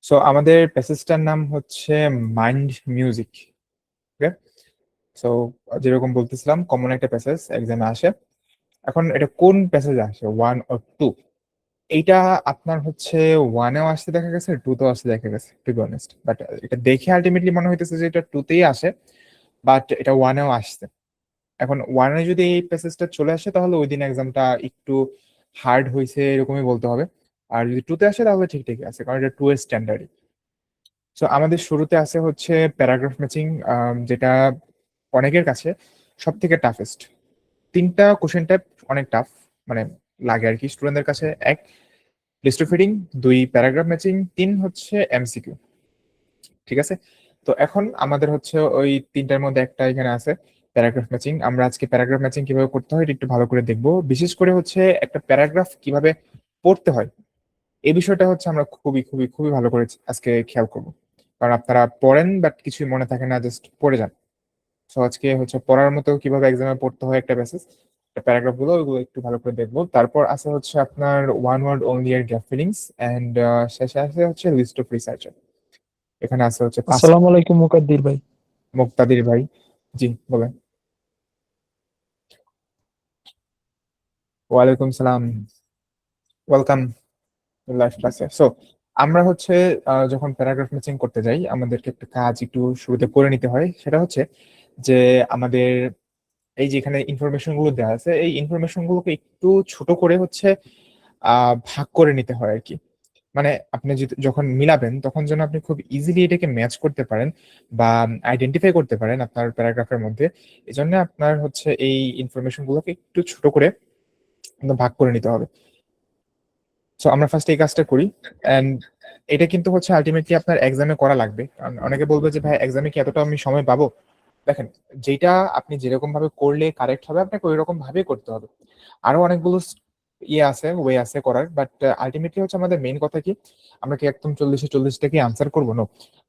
So আমাদের প্যাসেজটার নাম হচ্ছে মাইন্ড মিউজিক। ওকে। সো যেরকম বলতেছিলাম, কমন একটা প্যাসেজ এক্সামে আসে। এখন এটা কোন প্যাসেজ আসে, ওয়ান অর টু? এইটা আপনার হচ্ছে ওয়ানেও আসতে দেখা গেছে, টুতেও আসতে দেখা গেছে, টু বি অনেস্ট। বাট এটা দেখে আলটিমেটলি মনে হইতেছে যে এটা টুতেই আসে, বাট এটা ওয়ানেও আসছে। এখন ওয়ানে যদি এই প্যাসেজটা চলে আসে তাহলে ওই দিন এক্সামটা একটু হার্ড হয়েছে এরকমই বলতে হবে। আর যদি টুতে আসে তাহলে ঠিক ঠিকই আছে, কারণ এটা টু এর স্ট্যান্ডার্ড। সো আমাদের শুরুতে আছে হচ্ছে প্যারাগ্রাফ ম্যাচিং, যেটা অনেকের কাছে সব থেকে টাফেস্ট। তিনটা কোশ্চেন টাইপ অনেক টাফ, মানে লাগে আর কি স্টুডেন্টদের কাছে। এক, লিস্ট ফিডিং; দুই, প্যারাগ্রাফ ম্যাচিং; তিন হচ্ছে এমসিকিউ। ঠিক আছে। তো এখন আমাদের হচ্ছে ওই তিনটার মধ্যে একটা এখানে আছে, প্যারাগ্রাফ ম্যাচিং। আমরা আজকে প্যারাগ্রাফ ম্যাচিং কিভাবে করতে হয় এটা একটু ভালো করে দেখবো। বিশেষ করে হচ্ছে একটা প্যারাগ্রাফ কিভাবে পড়তে হয় এই বিষয়টা হচ্ছে আমরা খুবই খুবই খুবই ভালো করে আজকে খেয়াল করবো। কারণ আপনারা পড়েন বাট কিছুই মনে থাকে না, জাস্ট পড়ে যান। সো আজকে হচ্ছে পড়ার মতো কিভাবে এক্সামে পড়তে হয় একটা প্যাসেজ, প্যারাগ্রাফ গুলো ওইগুলো একটু ভালো করে দেখবো। তারপর আছে হচ্ছে আপনার ওয়ান ওয়ার্ড অনলি এর গ্যাপ ফিলিংস, এন্ড শেষে আছে হচ্ছে লিস্ট অফ রিসার্চার। এখানে আছে হচ্ছে পাঁচটা। আসসালামু আলাইকুম মুকাদ্দির ভাই। মুক্তাদির ভাই, জি বলেন। ওয়ালাইকুম সালাম, ওয়েলকাম লাইভ ক্লাসে। সো আমরা হচ্ছে যখন প্যারাগ্রাফ ম্যাচিং করতে যাই আমাদেরকে একটা কাজ একটু শুরুতে করে নিতে হয়। সেটা হচ্ছে যে আমাদের এই যে এখানে ইনফরমেশন গুলো দেওয়া আছে, এই ইনফরমেশন গুলোকে একটু ছোট করে হচ্ছে ভাগ করে নিতে হয় আর কি। মানে আপনি যদি যখন মিলাবেন তখন যেন আপনি খুব ইজিলি এটাকে ম্যাচ করতে পারেন বা আইডেন্টিফাই করতে পারেন আপনার প্যারাগ্রাফের মধ্যে। এই জন্য আপনার হচ্ছে এই ইনফরমেশন গুলোকে একটু ছোট করে ভাগ করে নিতে হবে। সো আমরা ফার্স্ট এই কাজটা করি। এন্ড এটা কিন্তু হচ্ছে আলটিমেটলি আপনার এক্সামে করা লাগবে, কারণ অনেকে বলবে যে ভাই এক্সামে কি এতটা আমি সময় পাবো? দেখেন, যেটা আপনি যেরকম ভাবে করলে কারেক্ট হবে আপনাকে ওই রকম ভাবে করতে হবে। আরো অনেকগুলো ইয়ে আছে, ওয়ে আছে করার, বাট আলটিমেটলি হচ্ছে আমাদের মেইন কথা কি, আমরা কি একদম 40-40টা কি আনসার করবো? নো,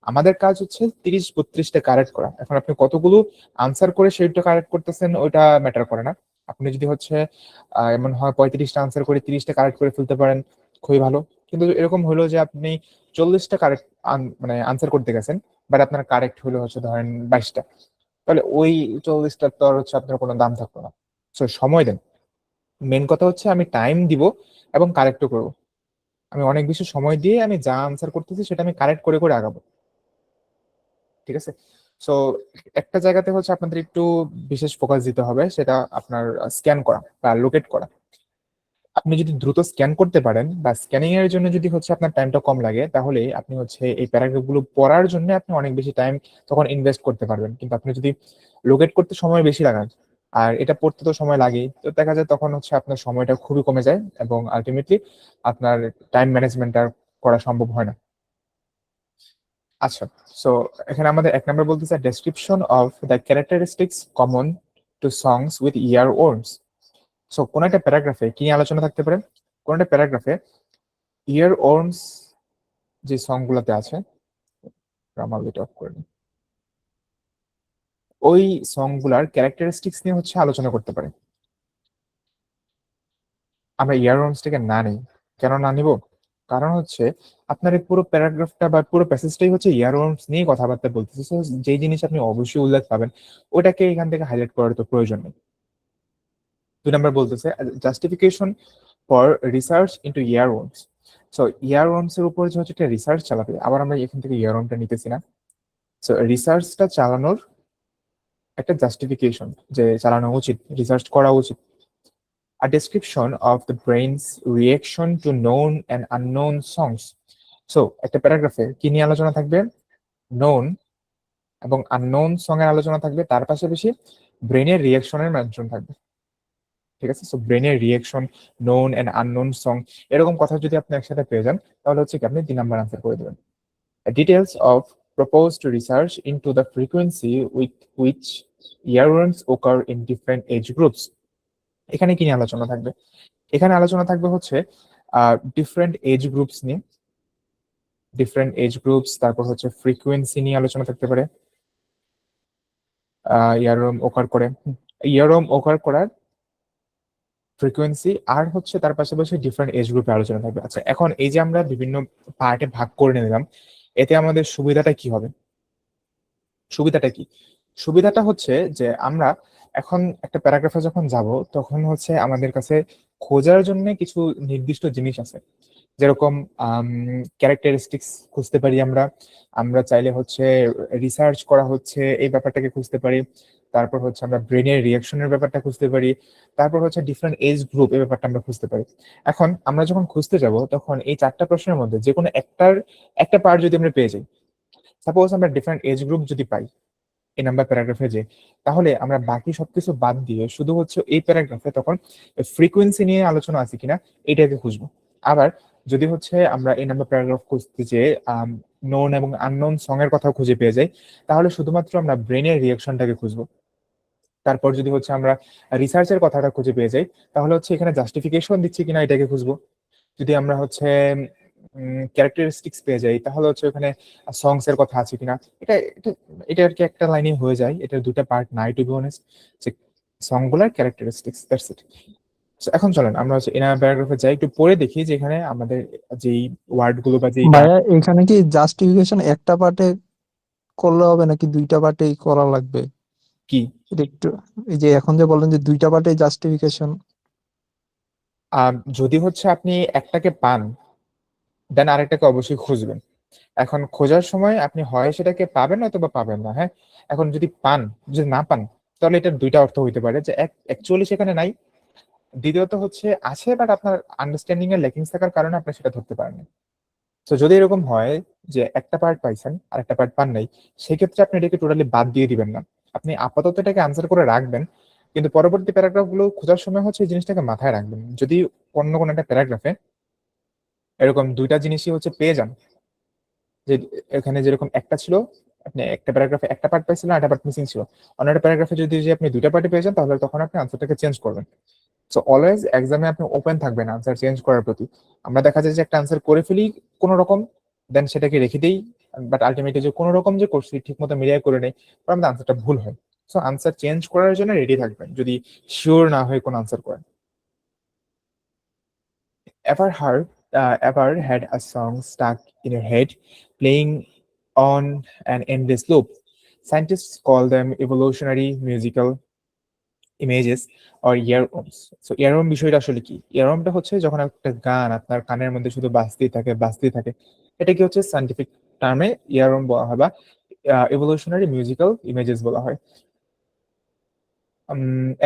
আমাদের কাজ হচ্ছে 30-32টা কারেক্ট করা। এখন আপনি কতগুলো আনসার করে সেইটা কারেক্ট করতেছেন ওইটা ম্যাটার করে না। আপনি যদি হচ্ছে এমন হয় 35টা আনসার করে 30টা কারেক্ট করে ফেলতে পারেন, খুবই ভালো। কিন্তু এরকম হলো যে আপনি 40টা কারেক্ট মানে আনসার করতে গেছেন, বাট আপনার কারেক্ট হলো হচ্ছে ধরেন 22টা, তাহলে ওই 40টার তো আর হচ্ছে আপনার কোনো দাম থাকলো না। সো সময় দেন। মেন কথা হচ্ছে আমি টাইম দিব এবং কারেক্টও করবো। আমি অনেক বেশি সময় দিয়ে আমি যা আনসার করতেছি সেটা আমি কারেক্ট করে করে আগাবো। ঠিক আছে। সো একটা জায়গাতে হচ্ছে আপনাদের একটু বিশেষ ফোকাস দিতে হবে, সেটা আপনার স্ক্যান করা বা লোকেট করা। আপনি যদি দ্রুত স্ক্যান করতে পারেন বা স্ক্যানিং এর জন্য যদি হচ্ছে আপনার টাইমটা কম লাগে, তাহলে আপনি হচ্ছে এই প্যারাগ্রাফ গুলো পড়ার জন্য আপনি অনেক বেশি টাইম তখন ইনভেস্ট করতে পারবেন। কিন্তু আপনি যদি লোকেট করতে সময় বেশি লাগান আর এটা পড়তে তো সময় লাগেই, তো দেখা যায় তখন হচ্ছে আপনার সময়টা খুবই কমে যায় এবং আলটিমেটলি আপনার টাইম ম্যানেজমেন্ট আর করা সম্ভব হয় না। আচ্ছা। সো এখানে আমাদের এক নম্বর বলতেছে description of the characteristics common to songs with earworms. So কোন একটা প্যারাগ্রাফে কি নিয়ে আলোচনা থাকতে পারে? কোন একটা প্যারাগ্রাফে ইয়ার ওর্মস যে সং গুলাতে আছে, গ্রামার এটা অফ করে নিই, ওই সং গুলার ক্যারেক্টারিস্টিক্স নিয়ে হচ্ছে আলোচনা করতে পারে। আমরা ইয়ার ওর্মসটাকে না নিই। কেন না নিব? কারণ হচ্ছে আপনার এই পুরো প্যারাগ্রাফটা বা পুরো প্যাসেজটাই হচ্ছে ইয়ার ওর্মস নিয়ে কথাবার্তা বলতেছে। So, যেই জিনিস আপনি অবশ্যই উল্লেখ পাবেন ওটাকে এখান থেকে হাইলাইট করার তো প্রয়োজন নেই। 2 নম্বর বলতেছে justification for research into earworms. So earworms এর উপর যে হচ্ছে একটা রিসার্চ চালাবে, আবার আমরা এখান থেকে ইয়ার ওর্মটা নিতেছি না। সো রিসার্চটা চালানোর একটা জাস্টিফিকেশন, যে চালানো উচিত, রিসার্চ করা উচিত। A description of the brain's reaction to known and unknown songs. So একটা প্যারাগ্রাফে কি নিয়ে আলোচনা থাকবে? নোন এবং আননোন সং এর আলোচনা থাকবে, তার পাশাপাশি ব্রেনের রিয়াকশনের মেনশন থাকবে। ঠিক আছে। সো ব্রেনের reaction, known and unknown song, এরকম কথা যদি আপনি একসাথে পেয়ে যান তাহলে হচ্ছে কি আপনি 3 নম্বর আনসার করে দেবেন। Details of proposed research into the frequency with which earworms occur in different age groups. এখানে কি নিয়ে আলোচনা থাকবে? এখানে আলোচনা থাকবে হচ্ছে ডিফারেন্ট এজ গ্রুপস নিয়ে। ডিফারেন্ট এজ গ্রুপস, তারপর হচ্ছে ফ্রিকোয়েন্সি নিয়ে আলোচনা থাকতে পারে। ইয়ারওয়ার্ম ওকার করে, ইয়ারওয়ার্ম ওকার করার ফ্রিকোয়েন্সি, আর হচ্ছে তার পাশাপাশি ডিফারেন্ট এজ গ্রুপে আলোচনা থাকবে। আচ্ছা, এখন এই যে আমরা বিভিন্ন পার্টে ভাগ করে নিলাম, এতে আমাদের সুবিধাটা কি হবে? সুবিধাটা কি? সুবিধাটা হচ্ছে যে আমরা এখন একটা প্যারাগ্রাফে যখন যাব, তখন হচ্ছে আমাদের কাছে খোঁজার জন্য কিছু নির্দিষ্ট জিনিস আছে। যেরকম ক্যারেক্টারিস্টিক্স খুঁজতে পারি আমরা। আমরা চাইলে হচ্ছে রিসার্চ করা হচ্ছে এই ব্যাপারটাকে খুঁজতে পারি। তারপর হচ্ছে আমরা ব্রেনের রিয়াকশনের ব্যাপারটা খুঁজতে পারি। তারপর হচ্ছে ডিফারেন্ট এজ গ্রুপ এই ব্যাপারটা আমরা খুঁজতে পারি। এখন আমরা যখন খুঁজতে যাব, তখন এই 4টা প্রশ্নের মধ্যে যে কোনো একটা পার্ট যদি আমরা পেয়ে যাই, সাপোজ আমরা ডিফারেন্ট এজ গ্রুপ যদি পাই এই নাম্বার প্যারাগ্রাফে, যে তাহলে আমরা বাকি সবকিছু বাদ দিয়ে শুধু হচ্ছে এই প্যারাগ্রাফে তখন ফ্রিকোয়েন্সি নিয়ে আলোচনা আছে কিনা এটাকে খুঁজবো। আবার যদি হচ্ছে আমরা এই নাম্বার প্যারাগ্রাফ খুঁজতে যে নোন এবং আননোন সং এর কথা খুঁজে পেয়ে যাই, তাহলে শুধুমাত্র আমরা ব্রেনের রিয়াকশনটাকে খুঁজবো। তারপর যদি হচ্ছে আমরা রিসার্চের কথাটা খুঁজে পেয়ে যাই, তাহলে হচ্ছে এখানে জাস্টিফিকেশন দিচ্ছি কিনা এটাকে খুঁজবো। যদি আমরা হচ্ছে ক্যারেক্টারিস্টিক্স পেয়ে যাই, তাহলে হচ্ছে ওখানে সংস এর কথা আছে কিনা। এটা এটা এটা আর কি একটা লাইনে হয়ে যায়, এটার দুটা পার্ট নাই টু বি অনেস্ট, যে সং গুলার ক্যারেক্টারিস্টিক্স, দ্যাটস ইট। এখন চলেন আমরা হচ্ছে এনার প্যারাগ্রাফে যাই, একটু পড়ে দেখি যে এখানে আমাদের যেই ওয়ার্ড গুলো বা যেই ভাইয়া এখানে কি জাস্টিফিকেশন একটা পার্টে করলে হবে নাকি দুইটা পার্টেই করা লাগবে? কি, এটা একটু, এই যে এখন যে বললেন যে দুইটা পার্টে জাস্টিফিকেশন। যদি হচ্ছে আপনি একটাকে পান, দেন আরেকটাকে অবশ্যই খুঁজবেন। এখন খোঁজার সময় আপনি হয় সেটাকে পাবেন অথবা পাবেন না, হ্যাঁ। এখন যদি পান, যদি না পান, তাহলে এটার দুইটা অর্থ হইতে পারে, যে এক অ্যাকচুয়ালি সেখানে নাই, দ্বিতীয়ত হচ্ছে আছে বাট আপনার আন্ডারস্ট্যান্ডিং এর ল্যাকিংস থাকার কারণে আপনি সেটা ধরতে পারেন না। তো যদি এরকম হয় যে একটা পার্ট পাইছেন আর একটা পার্ট পান নাই, সেক্ষেত্রে আপনি এটাকে টোটালি বাদ দিয়ে দিবেন না। আপনি আপাতত এটাকে আনসার করে রাখবেন, কিন্তু পরবর্তী প্যারাগ্রাফ গুলো খোঁজার সময় হচ্ছে এই জিনিসটাকে মাথায় রাখবেন। যদি অন্য কোনো একটা প্যারাগ্রাফে এরকম দুইটা জিনিসই হচ্ছে পেয়ে যান, যে এখানে যেরকম একটা ছিল, আপনি একটা প্যারাগ্রাফে একটা পার্ট পাইছিলেন আর একটা পার্ট মিসিং ছিল, অন্য একটা প্যারাগ্রাফে যদি যে আপনি দুইটা পার্টি পেয়ে যান, তাহলে তখন আপনি আনসারটাকে চেঞ্জ করবেন। সো অলওয়েজ এক্সামে আপনি ওপেন থাকবেন আনসার চেঞ্জ করার প্রতি। আমরা দেখা যায় যে একটা আনসার করে ফেলি কোনো রকম, দেন সেটাকে রেখে দিই, বাট আলটিমেটলি যে কোনো রকম যে করছি ঠিক মতো মিলিয়ে করে নেই, পর আমাদের আনসারটা ভুল হয়। সো আনসার চেঞ্জ করার জন্য রেডি থাকবেন যদি শিওর না হয় কোন আনসার করেন। Ever had a song stuck in your head, playing on an endless loop? Scientists call them evolutionary musical images or earworms. So earworm বিষয়টা আসলে কি? ইয়ারওয়র্মটা হচ্ছে যখন একটা গান আপনার কানের মধ্যে শুধু বাজতেই থাকে বাজতেই থাকে, এটাকে হচ্ছে সায়েন্টিফিক টার্মে ইয়ারওয়র্ম বলা হয়, বা এভলিউশনারি মিউজিক্যাল ইমেজেস বলা হয়।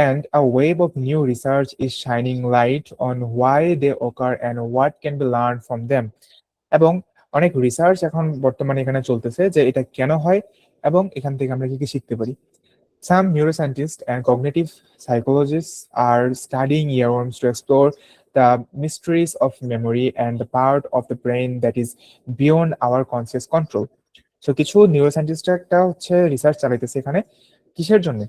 And a wave of new research is shining light on why they occur and what can be learned from them. এবং অনেক রিসার্চ এখন বর্তমানে এখানে চলতেছে যে এটা কেন হয় এবং এখান থেকে আমরা কি কি শিখতে পারি। Some neuroscientists and cognitive psychologists are studying earworms to explore the mysteries of memory and the part of the brain that is beyond our conscious control. So কিছু নিউরোসায়েন্টিস্ট একটা হচ্ছে রিসার্চ চালাইতেছে এখানে, কিসের জন্য?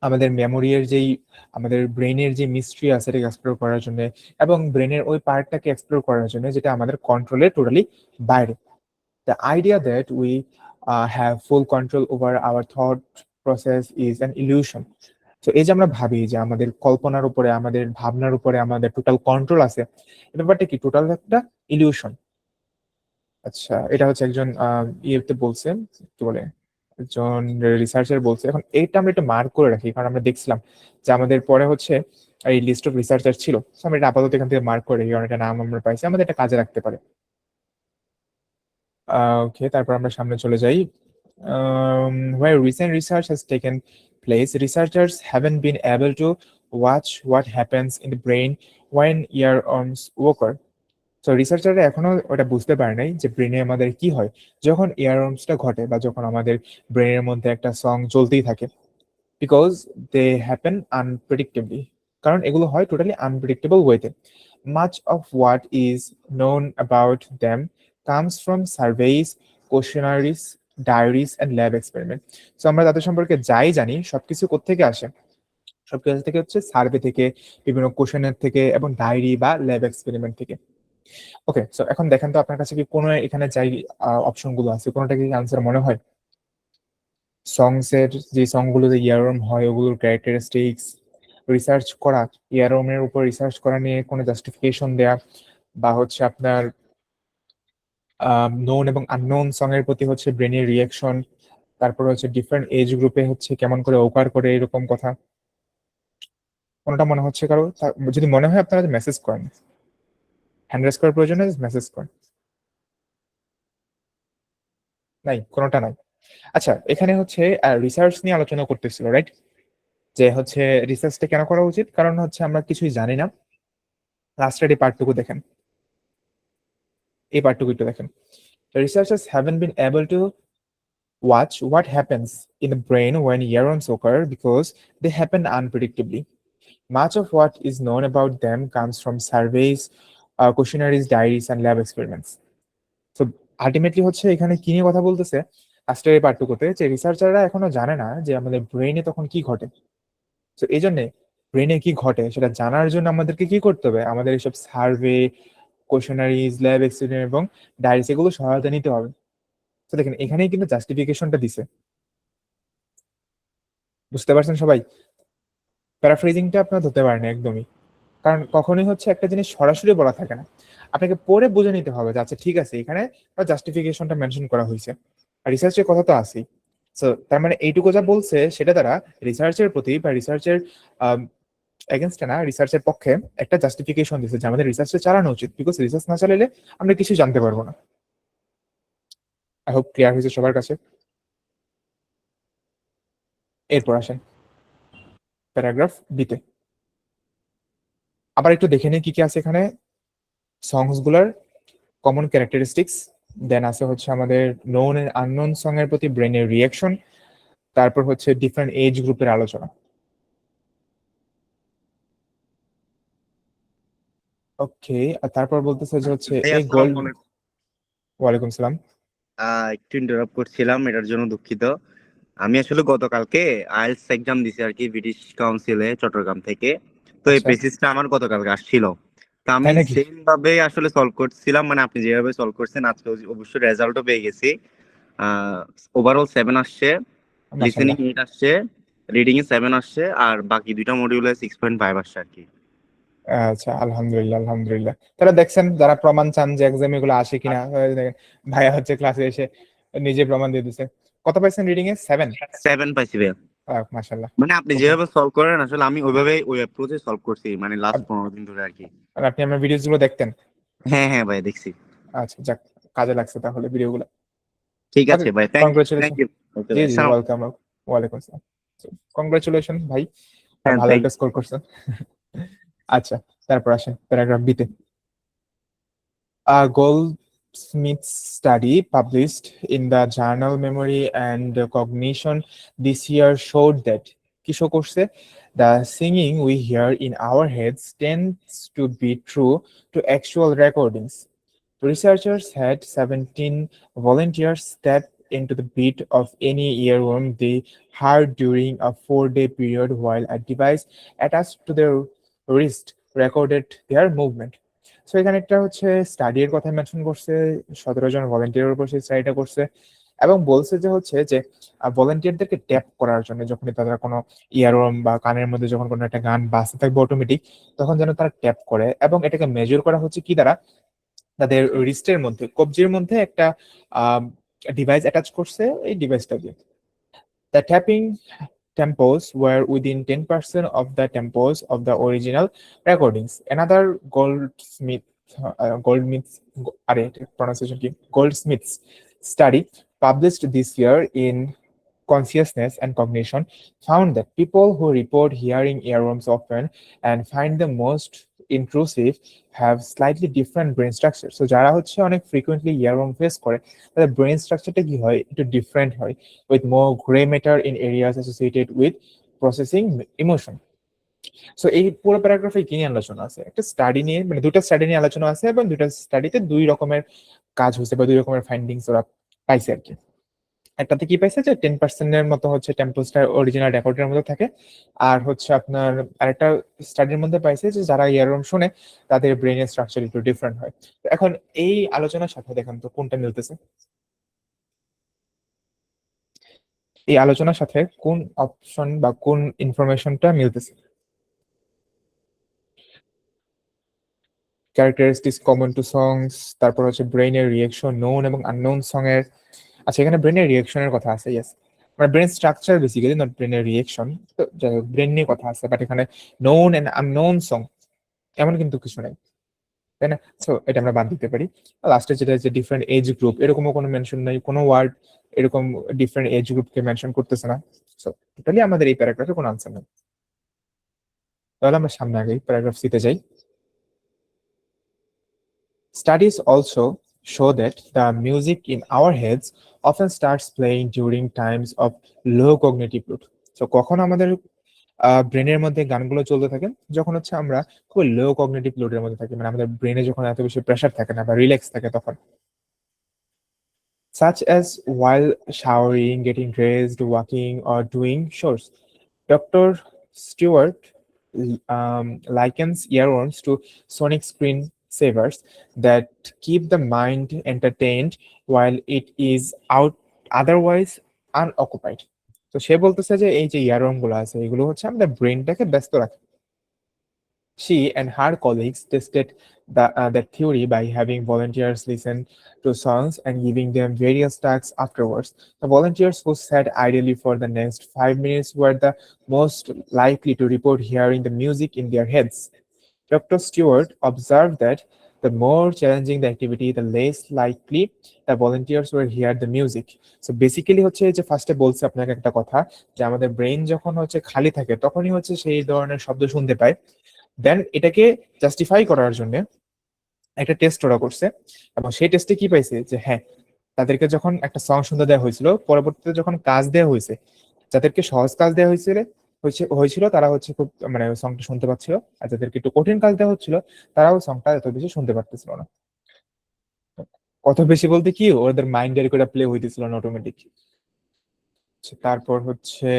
আমাদের মেমোরির যেই, আমাদের ব্রেনের যে মিস্ট্রি আছে এটাকে এক্সপ্লোর করার জন্য, এবং ব্রেনের ওই পার্টটাকে এক্সপ্লোর করার জন্য যেটা আমাদের কন্ট্রোলের টোটালি বাইরে। The idea that we have full control over our thought process is an illusion. তো এই যে আমরা ভাবি যে আমাদের কল্পনার উপরে, আমাদের ভাবনার উপরে আমাদের টোটাল কন্ট্রোল আছে, এই ব্যাপারটা কি টোটাল একটা ইলিউশন। আচ্ছা, এটা হচ্ছে একজন ইয়েতে বলছেন, কি বলে, একজন রিসার্চার বলছে। এখন এইটা আমরা একটু মার্ক করে রাখি, কারণ আমরা দেখছিলাম যে আমাদের পরে হচ্ছে এই লিস্ট অফ রিসার্চার ছিল। So আমরা এটা আপাতত এখান থেকে মার্ক করে রাখি, কারণ এটা নাম আমরা পাইছি, আমাদের এটা কাজে রাখতে পারে। ওকে, তারপর আমরা সামনে চলে যাই। Where recent research has taken place, researchers haven't been able to watch what happens in the brain when earworms occur. তো রিসার্চাররা এখনো ওটা বুঝতে পারে নাই যে ব্রেনে আমাদের কি হয় যখন ইয়ারওয়ার্মসটা ঘটে, বা যখন আমাদের ব্রেনের মধ্যে একটা সং চলতেই থাকে, বিকজ দে হ্যাপেন আনপ্রেডিক্টেবলি। কারণ এগুলো হয় টোটালি আনপ্রেডিক্টেবল ওয়েতে। Much of what is known about them comes from surveys, questionnaires, diaries and lab experiment. So আমরা তাদের সম্পর্কে যাই জানি সবকিছু কোত্থেকে আসে? সবকিছু থেকে হচ্ছে সার্ভে থেকে, বিভিন্ন কোশ্চেনের থেকে, এবং ডায়েরি বা ল্যাব এক্সপেরিমেন্ট থেকে। ওকে, সো এখন দেখেন তো আপনার কাছে কি কোনো এখানে যাই অপশন গুলো আছে কোনোটা কি আনসার মনে হয়? সংস এর যে সং গুলোতে ইয়ারওয়ার্ম হয় ওগুলোর ক্যারেক্টারিস্টিক্স, রিসার্চ করা, ইয়ারোমের উপর রিসার্চ করা নিয়ে কোনো জাস্টিফিকেশন দেয়া, বা হচ্ছে আপনার নোন এবং আননোন সং এর প্রতি হচ্ছে ব্রেনের রিয়াকশন, তারপর হচ্ছে ডিফারেন্ট এজ গ্রুপে হচ্ছে কেমন করে ওকার করে এরকম কথা। কোনটা মনে হচ্ছে কারো? যদি মনে হয় আপনারা মেসেজ করেন, হ্যান্ড রেজ করার প্রয়োজন হয়, মেসেজ করেন। নাই, কোনোটা নাই। আচ্ছা, এখানে হচ্ছে রিসার্চ নিয়ে আলোচনা করতেছিল, রাইট? যে হচ্ছে রিসার্চটা কেন করা উচিত, কারণ হচ্ছে আমরা কিছুই জানি না। লাস্টের এই পার্টটুকু দেখেন, এই পার্টটুকু একটু দেখেন। Researchers haven't been able to watch what happens in the brain when neurons occur because they happen unpredictably. Much of what is known about them comes from surveys, questionnaires, diaries, and lab experiments. So ultimately হচ্ছে এখানে কি নিয়ে কথা বলতেছে আজকের এই পাঠ্যক্রমে, যে রিসার্চাররা এখনো জানে না যে আমাদের ব্রেনে তখন কি ঘটে। তো এই জন্য ব্রেনে কি ঘটে সেটা জানার জন্য আমাদেরকে কি করতে হবে, আমাদের এইসব সার্ভে, কোয়েশনারিজ, ল্যাব এক্সপেরিমেন্ট এবং ডায়েরিজ এগুলো সহায়তা নিতে হবে। তো দেখেন এখানেই কিন্তু জাস্টিফিকেশনটা দিছে, বুঝতে পারছেন সবাই? প্যারাফ্রেজিংটা আপনারা ধরতে পারেন একদমই, কারণ কখনোই হচ্ছে একটা জিনিস সরাসরি বলা থাকে না, আপনাকে পড়ে বুঝে নিতে হবে যে আচ্ছা ঠিক আছে এখানে জাস্টিফিকেশনটা মেনশন করা হয়েছে, আর রিসার্চের কথা তো আছেই। সো তার মানে এইটুকু যা বলছে সেটা দ্বারা রিসার্চের প্রতি বা রিসার্চের এগেনস্টে না, রিসার্চের পক্ষে একটা জাস্টিফিকেশন দিচ্ছে যে আমাদের রিসার্চটা চালানো উচিত, বিকজ রিসার্চ না চালালে আমরা কিছু জানতে পারবো না। আই হোপ ক্লিয়ার হয়েছে সবার কাছে। এরপর আসেন প্যারাগ্রাফ বিতে, আবার একটু দেখে নিই কি কি আছে এখানে। সংস গুলার কমন ক্যারেক্টারিস্টিক্স, দেন আছে হচ্ছে আমাদের নোন এন্ড আননোন সং এর প্রতি ব্রেনের রিয়াকশন, তারপর হচ্ছে ডিফারেন্ট এজ গ্রুপের আলোচনা। ওকে, আর তারপর বলতেছে যে হচ্ছে ভাই এই গোল্ড। আসসালামু আলাইকুম। ওয়ালাইকুম সালাম। একটু ইন্টারাপ্ট করছিলাম, এটার জন্য দুঃখিত। আমি আসলে গতকালকে আইএলটিএস এক্সাম দিছি আর কি, ব্রিটিশ কাউন্সিলে চট্টগ্রাম থেকে। তো এই আচ্ছা, পেসিসটা আমার গতকালকে আসছিল। তো আমি তাই নাকি? সেম ভাবে আসলে সলভ করছিলাম, মানে আপনি যেভাবে সলভ করছেন। আজকে অবশ্যই রেজাল্টও পেয়ে গেছি। ওভারঅল 7 আসছে, লিসেনিং মাশাল্লাহ। 8 আসছে, রিডিং এ 7 আসছে, আর বাকি দুইটা মডিউলে 6.5 আসছে আর কি। আচ্ছা, আলহামদুলিল্লাহ আলহামদুলিল্লাহ। তারা দেখছেন যারা প্রমাণ চান যে এক্সাম এগুলো আসে কিনা, দেখেন ভাইয়া হচ্ছে ক্লাসে এসে নিজে প্রমাণ দিয়ে দিছে। কত পাইছেন রিডিং এ? 7? 7 পাইছি ভাই। মাশাল্লাহ। মানে আপনি যেভাবে সলভ করেন আসলে আমি ওইভাবে ওই অ্যাপ্রোচে সলভ করছি, মানে লাস্ট 15 দিন ধরে আর কি। আর আপনি আমার ভিডিওস গুলো দেখতেন? হ্যাঁ হ্যাঁ ভাই, দেখছি। আচ্ছা, যাক, কাজে লাগছে তাহলে ভিডিওগুলো। ঠিক ওকে, আছে ভাই, থ্যাংক থ্যাংক কংগ্রেচুলেশন। ইউ। ওকে জি ভাই, জি, সালাম। ওয়েলকাম। ওয়ালাইকুম আসসালাম। কংগ্রেচুলেশন ভাই, হ্যাঁ, ভালো থ্যাংক। একটা স্কোর করছেন। আচ্ছা, তারপর আসেন প্যারাগ্রাফ বিতে। A Goldsmith study published in the journal Memory and Cognition this year showed that কি show করছে? The singing we hear in our heads tends to be true to actual recordings. Researchers had 17 volunteers step into the beat of any earworm they heard during a 4-day period while a device attached to their wrist recorded their movement. So এখানে একটা হচ্ছে স্টাডির কথা mention করছে, 17 জন ভলেন্টিয়ারের উপর সেই স্টাডিটা করছে, এবং বলছে যে হচ্ছে যে ভলেন্টিয়ারদেরকে ট্যাপ করার জন্য যখনই তারা কোনো ইয়ারওয়ার্ম বা কানের মধ্যে যখন কোনো একটা গান বাজতে থাকবে অটোমেটিক, তখন যেন তারা ট্যাপ করে, এবং এটাকে মেজর করা হচ্ছে কি দ্বারা, তাদের রিস্টের মধ্যে, কবজির মধ্যে একটা ডিভাইস অ্যাটাচ করছে, এই ডিভাইসটা দিয়ে। The tapping tempos were within 10% of the tempos of the original recordings. Another Goldsmith's study published this year in Consciousness and Cognition found that people who report hearing earworms often and find them most intrusive have slightly different brain structure. So যারা হচ্ছে অনেক frequently earworm face করে, তাদের brain structureটা কি হয়, একটু different হয়, with more gray matter in areas associated with processing emotion. So এই পুরো প্যারাগ্রাফে কি নিয়ে আলোচনা আছে? একটা স্টাডি নিয়ে, মানে দুটো স্টাডি নিয়ে আলোচনা আছে, এবং দুটো স্টাডিতে দুই রকমের কাজ হয়েছে বা দুই রকমের ফাইন্ডিংস ওরা পাইছে আর কি। একটাতে কি পাইছে যে 10% মতো হচ্ছে টেম্পোসটা অরিজিনাল রেকর্ডের মধ্যে থাকে, আর হচ্ছে আপনার আরেকটা স্টাডির মধ্যে পাইছে যে যারা ইয়ারওয়ার্ম শুনে তাদের ব্রেনের স্ট্রাকচার একটু ডিফারেন্ট হয়। তো এখন এই আলোচনার সাথে দেখেন তো কোনটা মিলতেছে, এই আলোচনার সাথে কোন অপশন বা কোন ইনফরমেশনটা মিলতেছে? ক্যারেক্টারিস্টিক্স কমন টু সংস, তারপর হচ্ছে ব্রেইনের রিয়েকশন, নোন এবং আননোন সং এর। আচ্ছা, এখানে ব্রেনের রিয়েকশনের কথা আছে, ইয়েস, মানে ব্রেন স্ট্রাকচার বেসিক্যালি, নট ব্রেনের রিয়েকশন। তো ব্রেন নিয়ে কথা আছে, বাট এখানে নোন এন্ড আননোন সং এমন কিন্তু কিছু নেই, তাই না? সো এটা আমরা বাদ দিতে পারি। লাস্টে যেটা হচ্ছে ডিফারেন্ট এজ গ্রুপ, এরকমও কোনো মেনশন নেই, কোনো ওয়ার্ড এরকম ডিফারেন্ট এজ গ্রুপকে মেনশন করতেছে না। সো টোটালি আমাদের এই প্যারাগ্রাফে কোনো আনসার নেই। তাহলে আমরা সামনে আগে প্যারাগ্রাফ সিতে যাই। Studies also show that the music in our heads often starts playing during times of low cognitive load. So কখন আমাদের ব্রেনের মধ্যে গানগুলো চলতে থাকে? যখন হচ্ছে আমরা খুব লো কগনিটিভ লোডের মধ্যে থাকি, মানে আমাদের ব্রেনে যখন এত বেশি প্রেশার থাকে না বা রিল্যাক্স থাকে তখন। Such as while showering, getting dressed, walking, or doing chores. Dr. Stewart likens earworms to sonic screen savers that keep the mind entertained while it is out otherwise unoccupied. তো সে বলতেছে যে এই যে ইয়ারওয়ার্ম গুলো আছে এগুলো হচ্ছে আমাদের ব্রেনটাকে ব্যস্ত রাখে। She and her colleagues tested that theory by having volunteers listen to songs and giving them various tasks afterwards. The volunteers who sat idly for the next 5 minutes were the most likely to report hearing the music in their heads. Dr. Stewart observed that the more challenging the activity, the less likely the volunteers were hear the music. So basically হচ্ছে যে ফার্স্টে বলছে আপনাকে একটা কথা, যে আমাদের brain যখন হচ্ছে খালি থাকে তখনই হচ্ছে সেই ধরনের শব্দ শুনতে পায়। দেন এটাকে জাস্টিফাই করার জন্য একটা টেস্ট ওরা করছে, এবং সেই টেস্টে কি পাইছে যে হ্যাঁ, তাদেরকে যখন একটা সং শুনতে দেওয়া হয়েছিল, পরবর্তীতে যখন কাজ দেওয়া হয়েছে, যাদেরকে সহজ কাজ দেওয়া হয়েছিল তারা হচ্ছে খুব মানে সংটা শুনতে পাচ্ছিল, আর যাদেরকে একটু কঠিন কাজ দেওয়া হচ্ছিল তারাও সংটা এত বেশি শুনতে পারতেছিল না। কত বেশি বলতে কি, ওদের মাইন্ডের করে প্লে হইতেছিল না অটোমেটিক। তারপর হচ্ছে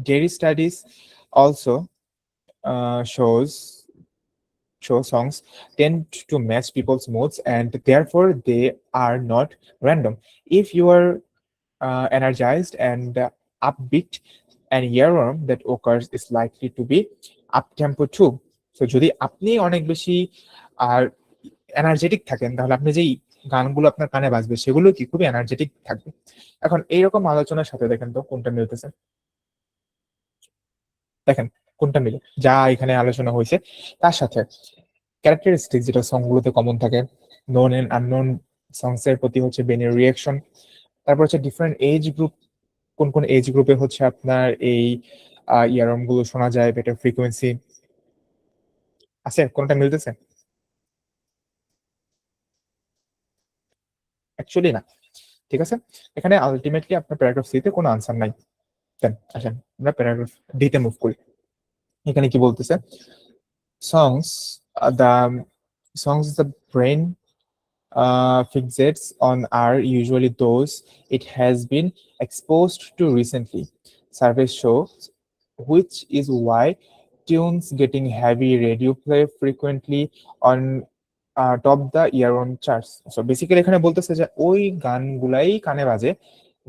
ডেরি studies also shows show songs tend to match people's moods and therefore they are not random. If you are energized and upbeat, an earworm that occurs is likely to be up tempo too. So যদি আপনি অনেক বেশি আর energetic থাকেন তাহলে আপনি যেই গানগুলো আপনার কানে বাজবে সেগুলো কি খুবই এনার্জেটিক থাকবে। এখন এইরকম আলোচনার সাথে দেখেন তো কোনটা মিলতেছে, দেখেন কোনটা মিলে যা এখানে আলোচনা হয়েছে তার সাথে। ক্যারেক্টারিস্টিক যেটা সংগুলোতে কমন থাকে, নোন এন্ড আননোন সংস এর প্রতি হচ্ছে ব্রেনের রিয়েকশন, তারপর হচ্ছে ডিফারেন্ট এজ গ্রুপ, কোন কোন এজ গ্রুপে হচ্ছে আপনার এই ইয়ারম গুলো শোনা যায়, বেটার ফ্রিকোয়েন্সি আছে, কোনটা মিলতেছে? অ্যাকচুয়ালি না, ঠিক আছে। এখানে আলটিমেটলি আপনার প্যারাগ্রাফ সি তে কোনো আনসার নাই। দেন আসেন আমরা প্যারাগ্রাফ ডি তে মুভ করি। এখানে কি বলতেছে, সংস the songs the brain fixates on are usually those it has been exposed to recently. Surveys show, which is why tunes getting heavy radio play frequently on top the earworm charts. So basically এখানে বলতেছে যে ওই গানগুলাই কানে বাজে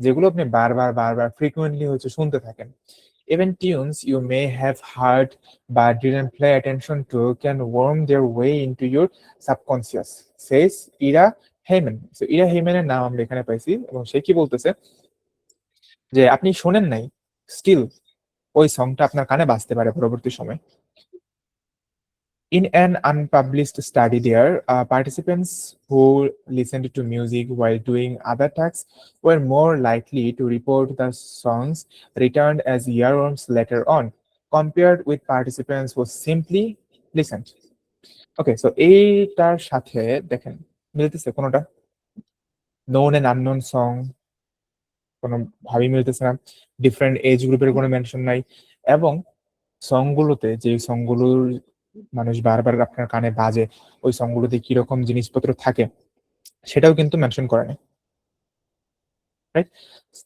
যেগুলো আপনি বারবার বারবার ফ্রিকুয়েন্টলি হচ্ছে শুনতে থাকেন। Even tunes you may have heard but didn't pay attention to can worm their way into your subconscious, says Ira Hyman. So Ira হেইম্যানের নাম আমরা এখানে পাইছি, এবং সে কি বলতেছে যে আপনি শোনেন নাই, স্টিল ওই সংটা আপনার কানে বাজতে পারে পরবর্তী সময়। In an unpublished study, there participants who listened to music while doing other tasks were more likely to report the songs returned as earworms later on, compared with participants who simply listened. Okay, so এইটার সাথে দেখেন মিলতেছে কোনোটা? Known and unknown song কোনো ভাবেই মিলতেছে না, different age গ্রুপের কোনো মেনশন নাই, এবং সংগুলোতে যে সংগুলোর মানুষ বারবার আপনার কানে বাজে ওই সংগুলোতে কিরকম জিনিসপত্র থাকে সেটাও কিন্তু মেনশন করে নাই, রাইট?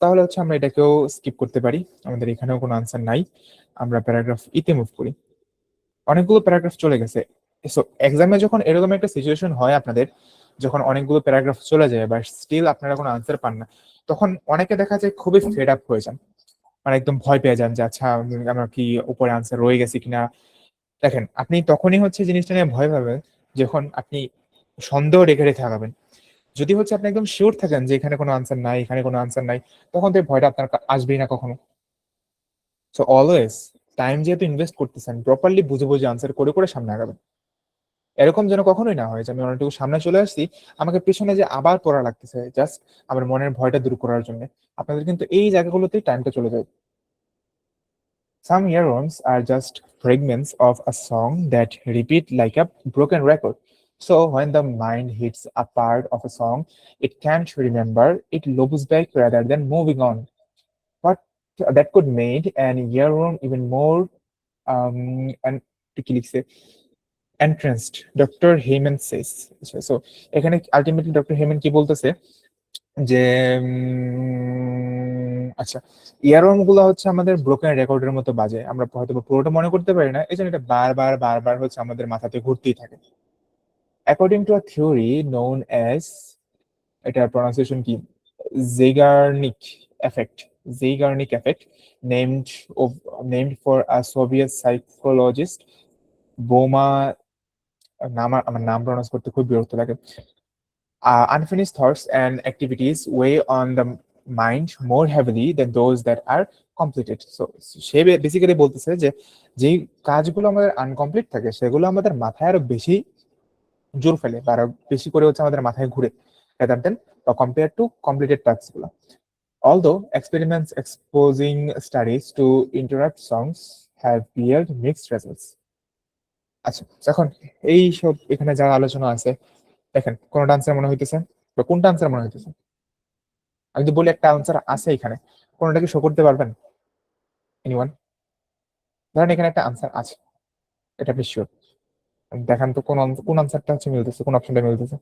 তাহলে হচ্ছে আমরা এটাকেও স্কিপ করতে পারি, আমাদের এখানেও কোনো আনসার নাই। আমরা প্যারাগ্রাফ ইতে মুভ করি। অনেকগুলো প্যারাগ্রাফ চলে গেছে। সো এক্সামে যখন এরকম একটা সিচুয়েশন হয় আপনাদের, যখন অনেকগুলো প্যারাগ্রাফ চলে যায় বা স্টিল আপনারা কোনো আনসার পান না, তখন অনেকে দেখা যায় খুবই ফেড আপ হয়ে যান, মানে একদম ভয় পেয়ে যান যে আচ্ছা আমার কি উপরে আনসার রয়ে গেছে কিনা, দেখেন আপনি তখনই হচ্ছে জিনিসটা নিয়ে ভয় পাবেন যখন আপনি সন্দেহ রেখে রেখে আগাবেন। যদি হচ্ছে আপনি একদম শিওর থাকেন যে এখানে কোনো আনসার নাই, এখানে কোনো আনসার নাই, তখন তো এই ভয়টা আপনার আসবেই না কখনো। সো অলওয়েজ টাইম যেহেতু ইনভেস্ট করতেছেন, প্রপারলি বুঝে বুঝে আনসার করে করে সামনে আগাবেন। এরকম যেন কখনোই না হয় যে আমি অনেকটুকু সামনে চলে আসছি, আমাকে পেছনে যে আবার পড়া লাগতেছে জাস্ট আমার মনের ভয়টা দূর করার জন্য। আপনাদের কিন্তু এই জায়গাগুলোতেই টাইমটা চলে যায়। Some earworms are just fragments of a song that repeat like a broken record. So when the mind hits a part of a song it can't remember, it loops back rather than moving on. What that could make an earworm even more and কি লিখছে entranced, doctor Heymann says. So এখানে ultimately doctor Heymann কি বলতেছে যে আচ্ছা, ইয়ারওয়ার্ম গুলো হচ্ছে আমাদের ব্রোকেন রেকর্ডের মতো বাজে, আমরা হয়তো বা পুরোটা মনে করতে পারি না, এই জন্য এটা বারবার বারবার হচ্ছে আমাদের মাথাতে ঘুরতেই থাকে। According to a theory known as, এটার প্রনাউন্সিয়েশন কি, Zeigarnik effect, Zeigarnik effect, named named for a Soviet psychologist Bluma, নাম আমার নাম প্রনাউন্স করতে খুব বিরক্ত লাগে। Unfinished thoughts and activities weigh on the mind more heavily than those that are completed. So say basically বলতেছে যে যেই কাজগুলো আমাদের আনকমপ্লিট থাকে সেগুলো আমাদের মাথায় আরো বেশি জোর ফেলে বা আরো বেশি করে হচ্ছে আমাদের মাথায় ঘুরে rather than compared to completed tasks গুলো. Although experiments exposing studies to interrupt songs have yield mixed results. আচ্ছা, এখন এই সব এখানে যা আলোচনা আছে, দেখেন কোনটা আনসার মনে হইতেছে বা কোনটা আনসার মনে হইতেছে? আমি যদি বলি একটা আনসার আছে এখানে, কোনটা কি শো করতে পারবেন এনিওয়ান? ধরেন এখানে একটা আনসার আছে, এটা আপনি শিওর, দেখান তো কোন কোন আনসারটা হচ্ছে মিলতেছে, কোন অপশনটা মিলতেছে।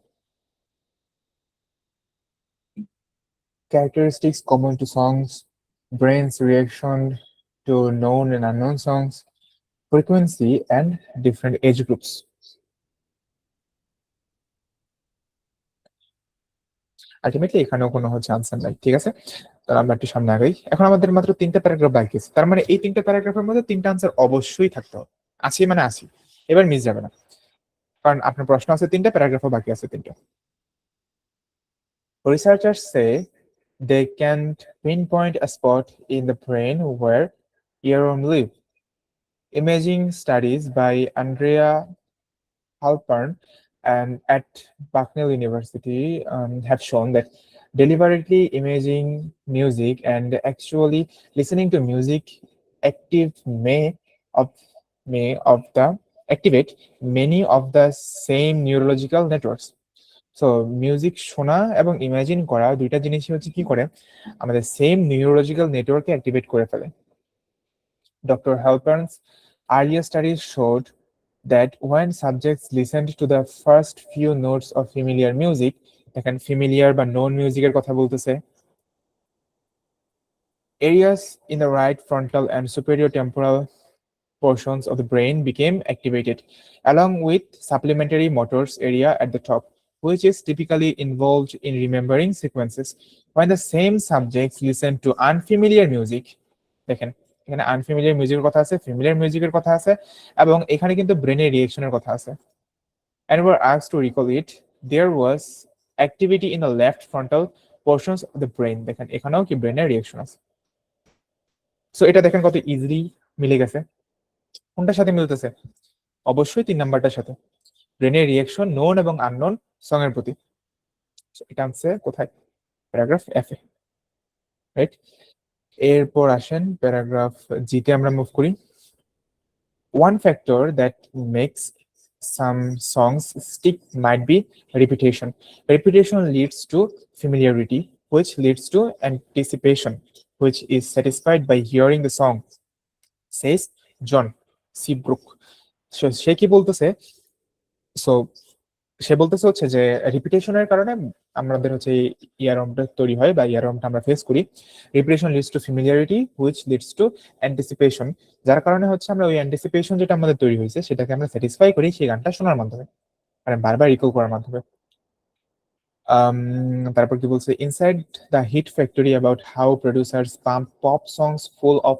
Characteristics common to songs, brain's reaction to known and unknown songs, frequency and different age groups. Ultimately এখানেও কোনো হচ্ছে আনসার নাই, ঠিক আছে? তাহলে আমরা একটু সামনে আগাই। এখন আমাদের মাত্র 3টা প্যারাগ্রাফ বাকি আছে, তার মানে এই 3টা প্যারাগ্রাফের মধ্যে 3টা আনসার অবশ্যই থাকতে হবে। আছি মানে আছি, এবার মিস যাবে না, কারণ আপনার প্রশ্ন আছে 3টা, প্যারাগ্রাফও বাকি আছে 3টা। Researchers say they can't pinpoint a spot in the brain where earworm live. Imaging studies by Andrea Halpern and at Bucknell University have shown that deliberately imaging music and actually listening to music active of may of the activate many of the same neurological networks. So music শোনা এবং imagine করা দুইটা জিনিসই হচ্ছে কি করে, আমাদের same neurological নেটওয়ার্কে অ্যাক্টিভেট করে ফেলে। Doctor Halpern's earlier studies showed that when subjects listened to the first few notes of familiar music, দেখেন ফ্যামিলিয়ার বা নোন মিউজিকের কথা বলতেছে, areas in the right frontal and superior temporal portions of the brain became activated, along with supplementary motors area at the top, which is typically involved in remembering sequences. When the same subjects listen to unfamiliar music, দেখেন এখানে unfamiliar মিউজিকের কথা আছে, familiar মিউজিকের কথা আছে, এবং এখানে কিন্তু ব্রেনের রিয়েকশনের কথা আছে, and were asked to recall it, there was activity in the left frontal portions of the brain. দেখেন এখানেও কি ব্রেনের রিয়েকশন আছে। সো এটা দেখেন কত ইজিলি মিলে গেছে। কোনটার সাথে মিলতেছে? অবশ্যই 3 নাম্বারটার সাথে, ব্রেনের রিয়েকশন নোন এবং আননোন সং এর প্রতি। এটা আছে কোথায়? প্যারাগ্রাফ এফ এ, রাইট? এরপর আসেন প্যারাগ্রাফ জিতে আমরা মুভ করি। One factor that makes some songs stick might be repetition. Repetition leads to familiarity, which leads to anticipation, which is satisfied by hearing the song, says John Seabrook. সে কি বলতেছে? So সে বলতেছে হচ্ছে যে রিপিটেশনের কারণে আমাদের হচ্ছে ইয়ারমটা তৈরি হয় বা ইয়ারমটা আমরা ফেস করি। Repetition leads to familiarity which leads to anticipation, যার কারণে হচ্ছে আমরা ওই অ্যান্টিসিপেশন যেটা আমাদের তৈরি হয়েছে সেটাকে আমরা স্যাটিসফাই করি সেই গানটা শোনার মাধ্যমে, মানে বারবার রিকল করার মাধ্যমে। তারপর কি বলছে, inside the hit factory about how producers pump pop songs full of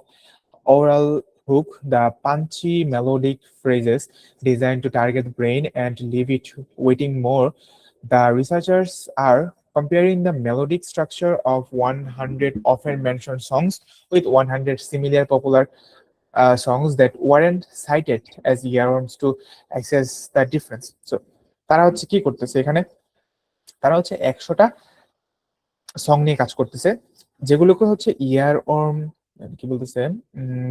oral hook, the punchy melodic phrases designed to target the brain and leave it waiting more. The researchers are comparing the melodic structure of 100 often mentioned songs with 100 similar popular songs that weren't cited as earworms to assess the difference. So তারা হচ্ছে কি করতেছে এখানে, তারা হচ্ছে 100টা song নিয়ে কাজ করতেছে যেগুলোকে হচ্ছে ইয়ারওয়ার্ম কি বলতেছে,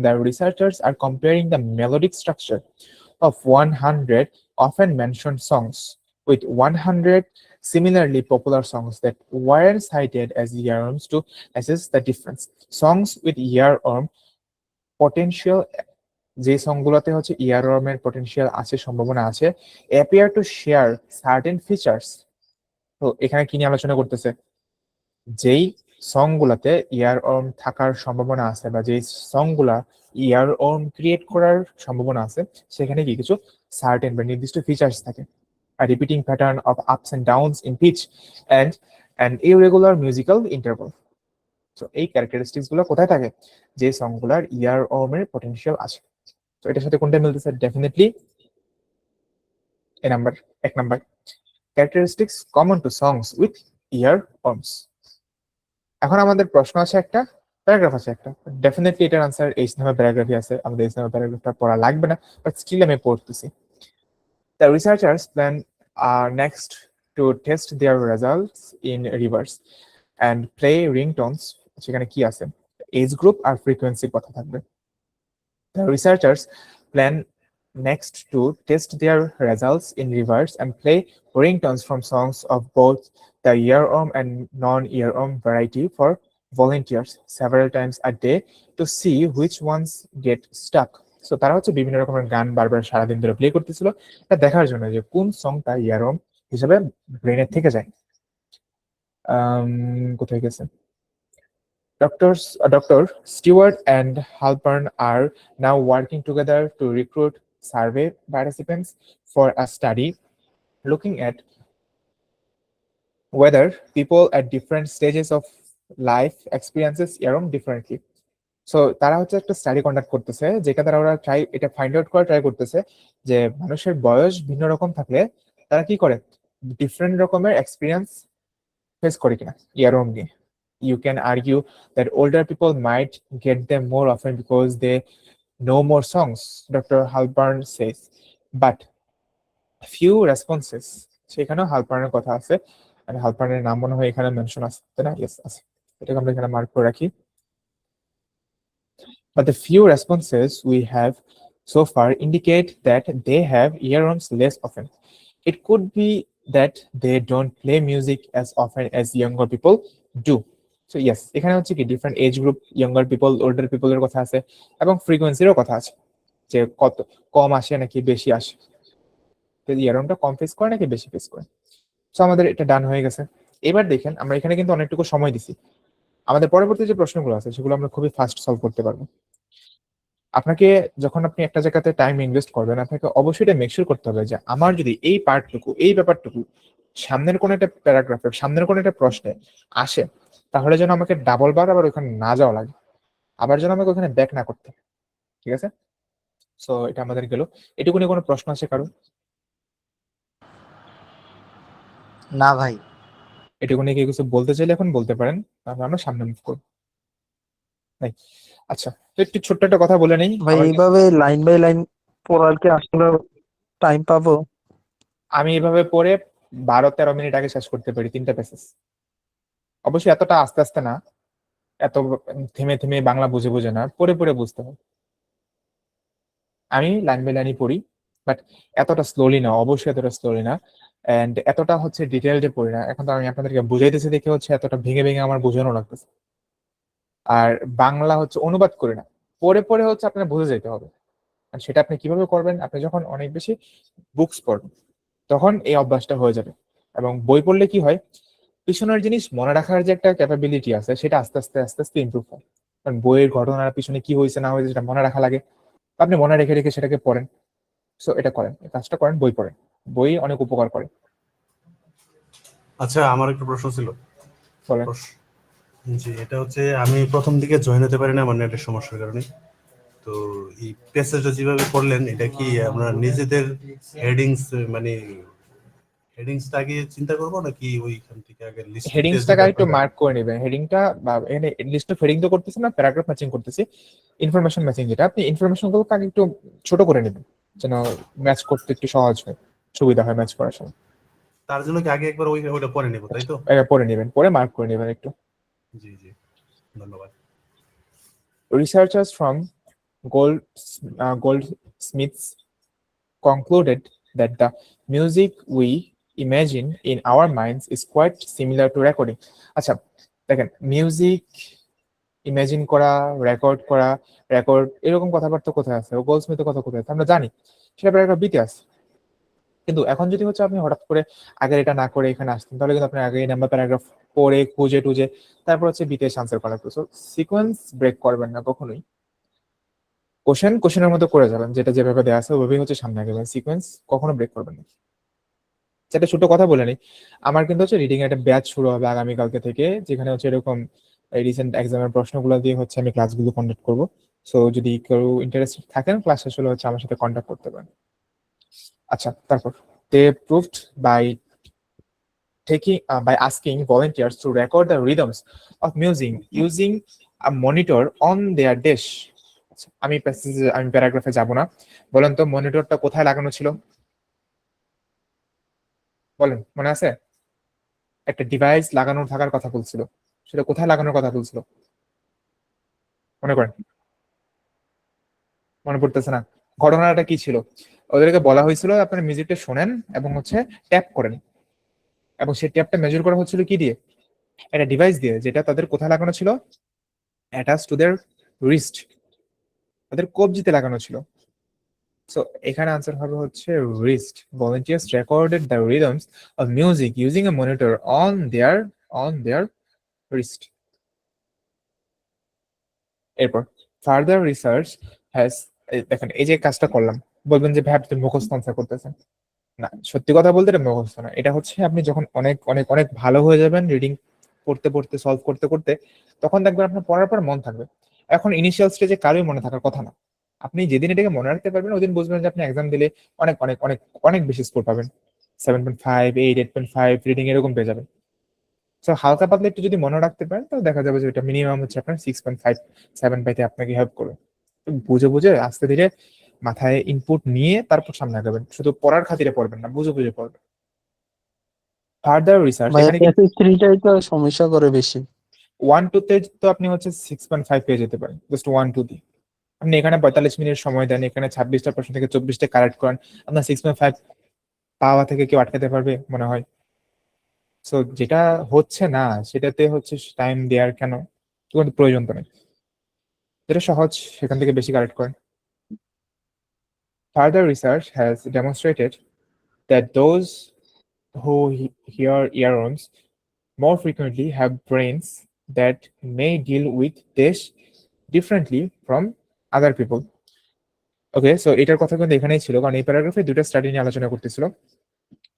the researchers are comparing the melodic structure of 100 often mentioned songs with 100 similarly popular songs that weren't cited as earworms to assess the difference. Songs with earworm potential, যে সংগুলোতে হচ্ছে earworm-এর potential আছে, সম্ভাবনা আছে, appear to share certain features. তো এখানে কি নিয়ে আলোচনা করতেছে, যেই সংগুলাতে ইয়ারওয়ার্ম থাকার সম্ভাবনা আছে বা যেই সংগুলা ইয়ারওয়ার্ম ক্রিয়েট করার সম্ভাবনা আছে সেখানে কি কিছু সার্টেন বা নির্দিষ্ট ফিচার্স থাকে, a repeating pattern of ups and downs in pitch and an irregular musical interval. So এই ক্যারেক্টারিস্টিক্স গুলো কোথায় থাকে, যে সংগুলার ইয়ারওয়ার্মের পটেনশিয়াল আছে। তো এটার সাথে কোনটা মিলতেছে, ডেফিনেটলি এক number characteristics common to songs with earworms. এখন আমাদের প্রশ্ন আছে, একটা প্যারাগ্রাফ আছে একটা, ডেফিনেটলি এটার আনসার এইচ নামে প্যারাগ্রাফই আছে, আমাদের এইচ নামে প্যারাগ্রাফটা পড়া লাগবে না, বাট স্টিল আমি পড়তেছি। The researchers plan next to test their results in reverse and play ringtones, সেখানে কি আছে, এজ গ্রুপ আর ফ্রিকোয়েন্সির কথা থাকবে। The researchers plan next to test their results in reverse and play ringtones from songs of both the earworm and non-earworm variety for volunteers several times a day to see which ones get stuck. So তারা হচ্ছে বিভিন্ন রকমের গান বারবার সারাদিন ধরে play করতেছিল, এটা দেখার জন্য যে কোন সংটা ইয়ারওয়ার্ম হিসেবে ব্রেনের থেকে যায়। কোথায় গেছে, Dr. Stewart and Halpern are now working together to recruit survey participants for a study looking at whether people at different stages of life experiences earworm differently. So তারা হচ্ছে একটা স্টাডি কন্ডাক্ট করতেছে, যেটা দ্বারা ওরা এটা ফাইন্ড আউট করা try করতেছে যে মানুষের বয়স ভিন্ন রকম থাকলে তারা কি করে, ডিফারেন্ট রকমের এক্সপিরিয়েন্স ফেস করে কিনা earworm নিয়ে। You can argue that older people might get them more often because they know more songs, Dr. Halpern says. But few responses, সেখানেও হালপার্নের কথা আছে, আর হালপার্নের নাম মনে হয় এখানে মেনশন আছে, তাই না? ইয়েস আছে, এটাকে আমরা এখানে মার্ক করে রাখি। But the few responses we have so far indicate that they have earworms less often. It could be that they don't play music as often as younger people do. So yes, এখানে হচ্ছে কি different age group, younger people, older পিপলের কথা আছে এবং ফ্রিকোয়েন্সিরও কথা আছে, যে কত কম আসে নাকি বেশি আসে, ইয়ারওয়ার্মটা কম ফেস করে নাকি বেশি ফেস করে। সো আমাদের এটা ডান হয়ে গেছে। এবার দেখেন আমরা এখানে কিন্তু অনেকটুকু সময় দিছি, আমাদের পরবর্তী যে প্রশ্নগুলো আছে সেগুলো আমরা খুবই ফাস্ট সলভ করতে পারবো। আপনাকে যখন আপনি একটা জায়গাতে টাইম ইনভেস্ট করবেন, আপনাকে অবশ্যই এটা মেকশিওর করতে হবে যে আমার যদি এই পার্টটুকু, এই ব্যাপারটুকু সামনের কোনো একটা প্যারাগ্রাফে, সামনের কোনো একটা প্রশ্নে আসে, তাহলে যেন আমাকে ডাবল বার আবার ওখানে না যাওয়া লাগে, আবার যেন আমাকে ওখানে ব্যাক না করতে, ঠিক আছে? সো এটা আমাদের গেল। এটুকু নিয়ে কোনো প্রশ্ন আছে কারো? না ভাই। এটুকু নিয়ে কেউ কিছু বলতে চাইলে এখন বলতে পারেন, তাহলে আমরা সামনে মুভ করব। নাই, আচ্ছা, তো একটু ছোট্ট একটা কথা বলে নেই ভাই, এইভাবে লাইন বাই লাইন পড়ার কি আসলে টাইম পাবো? আমি এভাবে পড়ে 12-13 মিনিট আগে শেষ করতে পারি 3টা প্যাসেজ। অবশ্যই এতটা আস্তে আস্তে না, এত থেমে থেমে বাংলা বুঝে বুঝে না, পড়ে পড়ে বুঝতে হবে। আমি লাইন বাই লাইনই পড়ি, বাট এতটা স্লোলি না, অবশ্যই এতটা স্লোলি না, এন্ড এতটা হচ্ছে ডিটেইলডে পড়ি না। এখন তো আমি আপনাদেরকে বুঝাইতেছি দেখে হচ্ছে এতটা ভেঙে ভেঙে আমার বোঝানো লাগতেছে। আর বাংলা হচ্ছে অনুবাদ করি না, পড়ে পড়ে হচ্ছে আপনার বুঝে যেতে হবে। আর সেটা আপনি কিভাবে করবেন, আপনি যখন অনেক বেশি বুকস পড়বেন তখন এই অভ্যাসটা হয়ে যাবে। এবং বই পড়লে কি হয়, পিছনের জিনিস মনে রাখার যে একটা ক্যাপাবিলিটি আছে সেটা আস্তে আস্তে আস্তে আস্তে ইমপ্রুভ হয়। কারণ বইয়ের ঘটনার পিছনে কি হয়েছে না হয়েছে সেটা মনে রাখা লাগে, আপনি মনে রেখে রেখে সেটাকে পড়েন। সো এটা করেন, এই কাজটা করেন, বই পড়েন, বই অনেক উপকার করে। আচ্ছা, আমার একটা প্রশ্ন ছিল। বলেন। জি, এটা হচ্ছে আমি প্রথম দিকে জয়েন হতে পারি না আমার নেটের সমস্যার কারণে। তো এই প্যাসেজটা যেভাবে করলেন এটা কি আমরা নিজেদের হেডিংস মানে হেডিংসটা আগে চিন্তা করবো নাকি ওইখান থেকে আগে লিস্ট হেডিংসটাকে একটু মার্ক করে নেবেন। হেডিংটা বা এখানে লিস্ট অফ হেডিং তো করতেছি না, প্যারাগ্রাফ ম্যাচিং করতেছি, ইনফরমেশন ম্যাচিং যেটা, আপনি ইনফরমেশন গুলো আগে একটু ছোট করে নেবেন যেন ম্যাচ করতে একটু সহজ হয়, সুবিধা হয় ম্যাচ করার সময়। তার জন্য কি আগে একবার ওইটা পড়ে নেব, তাই তো? এটা পড়ে নেবেন, পরে মার্ক করে নেবেন একটু। জি জি, ধন্যবাদ। Researchers from Goldsmiths concluded that the music we imagine in our minds is quite similar to recording. আচ্ছা দেখেন, মিউজিক ইমাজিন করা, রেকর্ড এরকম কথাবার্তা কোথায় আছে, ও গোল্ডস্মিথের কথা কোথায় আছে আমরা জানি, সেটা প্যারাগ্রাফ বিতে আছে। কিন্তু এখন যদি হচ্ছে আপনি হঠাৎ করে আগে এটা না করে এখানে আসতেন, তাহলে কিন্তু আপনার আগে এই নাম্বার প্যারাগ্রাফ পড়ে খুঁজে টুজে তারপর হচ্ছে বিতে আনসার করা লাগতো। সো সিকোয়েন্স ব্রেক করবেন না কখনোই, কোশ্চেনের মতো করে যাবেন, যেটা যেভাবে দেওয়া আছে ওভাবেই হচ্ছে সামনে আগে, সিকোয়েন্স কখনো ব্রেক করবেন না। যেটা ছোট কথা বলে নি, আমার কিন্তু হচ্ছে রিডিং এর একটা ব্যাচ শুরু হবে আগামীকালকে থেকে, যেখানে হচ্ছে এরকম রিসেন্ট এক্সামের প্রশ্নগুলো দিয়ে হচ্ছে আমি ক্লাসগুলো কন্ডাক্ট করবো। সো যদি কেউ ইন্টারেস্টেড থাকেন ক্লাস শেষ হলে হচ্ছে আমার সাথে কন্ট্যাক্ট করতে পারেন। আচ্ছা, তারপর দে proved by asking volunteers to record the rhythms of music using a monitor on their dish. আমি প্যারাগ্রাফে যাব না, বলেন তো মনিটরটা কোথায় লাগানো ছিল? বলেন, মনে আছে? একটা ডিভাইস লাগানো থাকার কথা বলছিল, সেটা কোথায় লাগানোর কথা বলছিল? মনে করেন, মনে পড়তেছে না? ঘটনাটা কি ছিল? ওদেরকে বলা হয়েছিল আপনারা মিউজিকটা শোনেন এবং হচ্ছে ট্যাপ করেন, এবং সেই ট্যাপটা মেজার করা হচ্ছিল কি দিয়ে? একটা ডিভাইস দিয়ে, যেটা তাদের কোথায় লাগানো ছিল? অ্যাটাচ টু দেয়ার রিস্ট, তাদের কবজিতে লাগানো ছিল। সো এখানে আনসার হবে হচ্ছে wrist. Volunteers recorded the rhythms of music using a monitor on their wrist. এরপর ফার্দার রিসার্চ হ্যাজ, দেখেন এই যে কাজটা করলাম, বলবেন যে ভাই আপনি মুখস্থ আনসার করতেছেন। না, সত্যি কথা বলতে এটা মুখস্থ না, এটা হচ্ছে আপনি যখন অনেক অনেক অনেক ভালো হয়ে যাবেন রিডিং পড়তে পড়তে সলভ করতে করতে, তখন দেখবেন আপনার পড়ার পর মন থাকবে। এখন ইনিশিয়াল স্টেজে কারোই মনে থাকার কথা না। আপনি যেদিন এটাকে মনে রাখতে পারবেন ওদিন বুঝবেন যে আপনি এক্সাম দিলে অনেক অনেক অনেক অনেক বেশি স্কোর পাবেন, 7.5, 8, 8.5 রিডিং এরকম পেয়ে যাবেন। সো হালকা পাতলা একটু যদি মনে রাখতে পারেন তাহলে দেখা যাবে যে এটা মিনিমাম হচ্ছে আপনার 6.5, 7 পাইতে আপনাকে হেল্প করবে। বুঝে বুঝে আস্তে ধীরে মাথায় ইনপুট নিয়ে তারপর সামনে আগাবেন, শুধু পড়ার খাতিরে পড়বেন না, বুঝে বুঝে পড়বেন। ফার্দার রিসার্চ, ভাইয়া এখানে প্যাসেজ 3টাই তো সমস্যা করে বেশি। 1-2 তে তো আপনি হচ্ছে 6.5 পেয়ে যেতে পারেন, জাস্ট 1-2 দিয়ে। আপনি এখানে 45 মিনিট সময় দেন, এখানে 26টা প্রশ্ন থেকে 24টা কারেক্ট করেন, আপনার 6.5 পাওয়া থেকে কেউ আটকাতে পারবে মনে হয়? সো যেটা হচ্ছে না সেটাতে হচ্ছে টাইম দেওয়ার কেন, কোনো প্রয়োজন তো নেই। যেটা সহজ সেখান থেকে বেশি কারেক্ট করেন। Further research has demonstrated that those who hear earworms more frequently have brains that may deal with this differently from other people. Okay, so এটার কথা কিন্তু এখানেই ছিল, কারণ এই প্যারাগ্রাফে দুটো স্টাডি নিয়ে আলোচনা করতেছিল।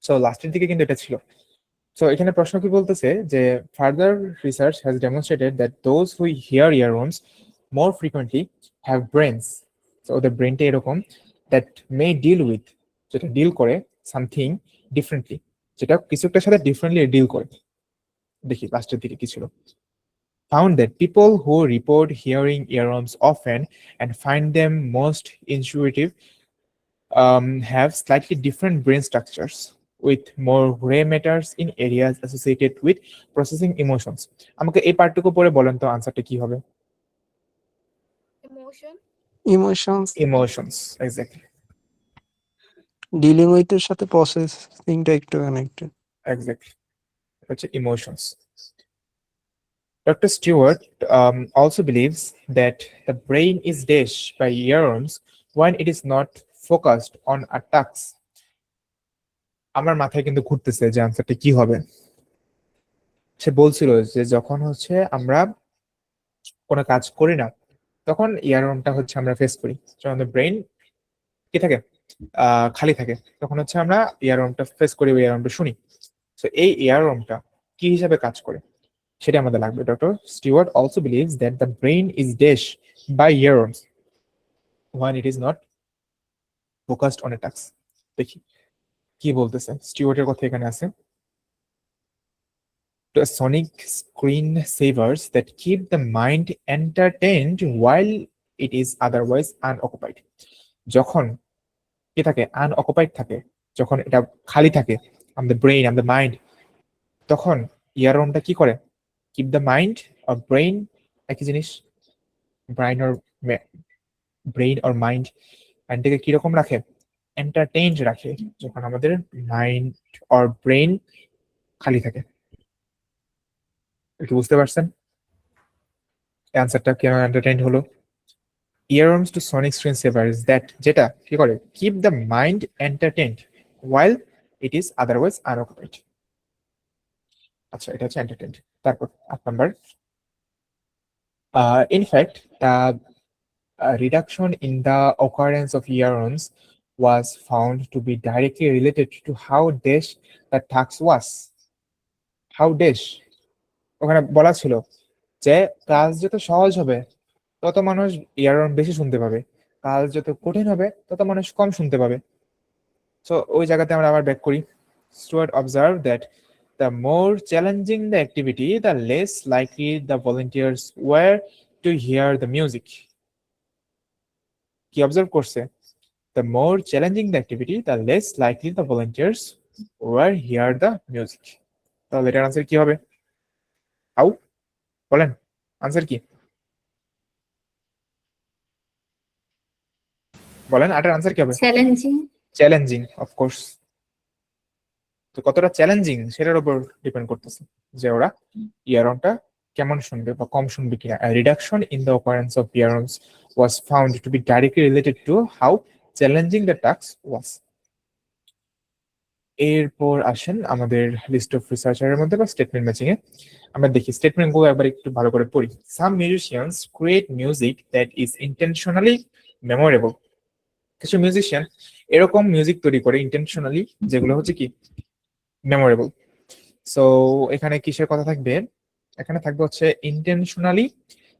সো লাস্টের দিকে কিন্তু এটা ছিল। সো এখানে প্রশ্ন কি বলতেছে যে further research has demonstrated that those who hear earworms more frequently have brains, so ওদের ব্রেনটা এরকম, দ্যাট মে ডিল উইথ, যেটা ডিল করে, সামথিং ডিফারেন্টলি, যেটা কিছু একটার সাথে ডিফারেন্টলি ডিল করে। দেখি লাস্টের দিকে কি ছিল। Found that people who report hearing earworms often and find them most intuitive have slightly different brain structures with more gray matters in areas associated with processing emotions. আমাকে এই পার্টটুকু পড়ে বলেন তো আনসারটা কি হবে? Emotions emotions, exactly dealing with এর সাথে প্রসেসিংটা একটু কানেক্টেড। এক্স্যাক্টলি হচ্ছে emotions. Dr. Stewart also believes that the brain is dashed by earworms when it is not focused on a task. আমার মাথায় কিন্তু ঘুরতেছে যে আনসারটা কি হবে। সে বলছিল যে যখন হচ্ছে আমরা কোনো কাজ করি না তখন ইয়ারওয়ার্মটা হচ্ছে আমরা ফেস করি, যখন আমাদের ব্রেইন কি থাকে, খালি থাকে, তখন হচ্ছে আমরা ইয়ারওয়ার্মটা ফেস করি, ইয়ারওয়ার্মটা শুনি। সো এই ইয়ারওয়ার্মটা কি হিসাবে কাজ করে সেটা আমাদের লাগবে। Doctor Stewart also believes that the brain is dash by earworms. when it is not focused on a task. দেখি কি বলতেছে, স্টিওয়ার্ডের কথা এখানে আছে। To sonic screen savers that keep the mind entertained while it is otherwise unoccupied. যখন কি থাকে, আনঅকুপাইড থাকে, যখন এটা খালি থাকে, আমাদের ব্রেইন, আমাদের মাইন্ড, তখন ইয়ারনটা কি করে, keep the mind or brain, একই জিনিস, ব্রেইন অর মাইন্ড মাইন্ডটাকে কিরকম রাখে, এন্টারটেইনড রাখে যখন আমাদের মাইন্ড অর ব্রেইন খালি থাকে। একটু বুঝতে পারছেন অ্যান্সারটা কেন এন্টারটেইনড হলো? Earworms to sonic screen savers that যেটা কি করে, keep the mind entertained while it is otherwise unoccupied. আচ্ছা, এটা হচ্ছে entertained। তারপর 8 number, in fact reduction in the occurrence of earworms was found to be directly related to how dash the task was. How dash, ওখানে বলা ছিল যে কাজ যত সহজ হবে তত মানুষ ইয়ারওয়ার্ম বেশি শুনতে পাবে, কাজ যত কঠিন হবে তত মানুষ কম শুনতে পাবে। সো ওই জায়গাতে আমরা আবার ব্যাক করি। Stuart observe that the more challenging the activity, the less likely the volunteers were to hear the music. কি অবজার্ভ করছে? The more challenging the activity, the less likely the volunteers were hear the music. তাহলে এটার answer কি হবে? How, বলেন answer কি বলেন, আটার আনসার কি হবে? চ্যালেঞ্জিং। Challenging, of course. তো কতটা চ্যালেঞ্জিং সেটার উপর ডিপেন্ড করতেছে যে ওরা ইয়ারনটা কেমন শুনবে বা কম শুনবে কিনা। Reduction in the occurrence of earworms was found to be directly related to how challenging the task was. এরপর আসেন আমাদের লিস্ট অফ রিসার্চারের মধ্যে বা স্টেটমেন্ট ম্যাচিং এ। আমরা দেখি স্টেটমেন্ট গুলো একবার একটু ভালো করে পড়ি। Some musicians create music that is intentionally memorable. কিছু মিউজিশিয়ান এরকম মিউজিক তৈরি করে ইন্টেনশনালি, যেগুলো হচ্ছে কি মেমোরেবল। সো এখানে কিসের কথা থাকবে? এখানে থাকবে হচ্ছে ইন্টেনশনালি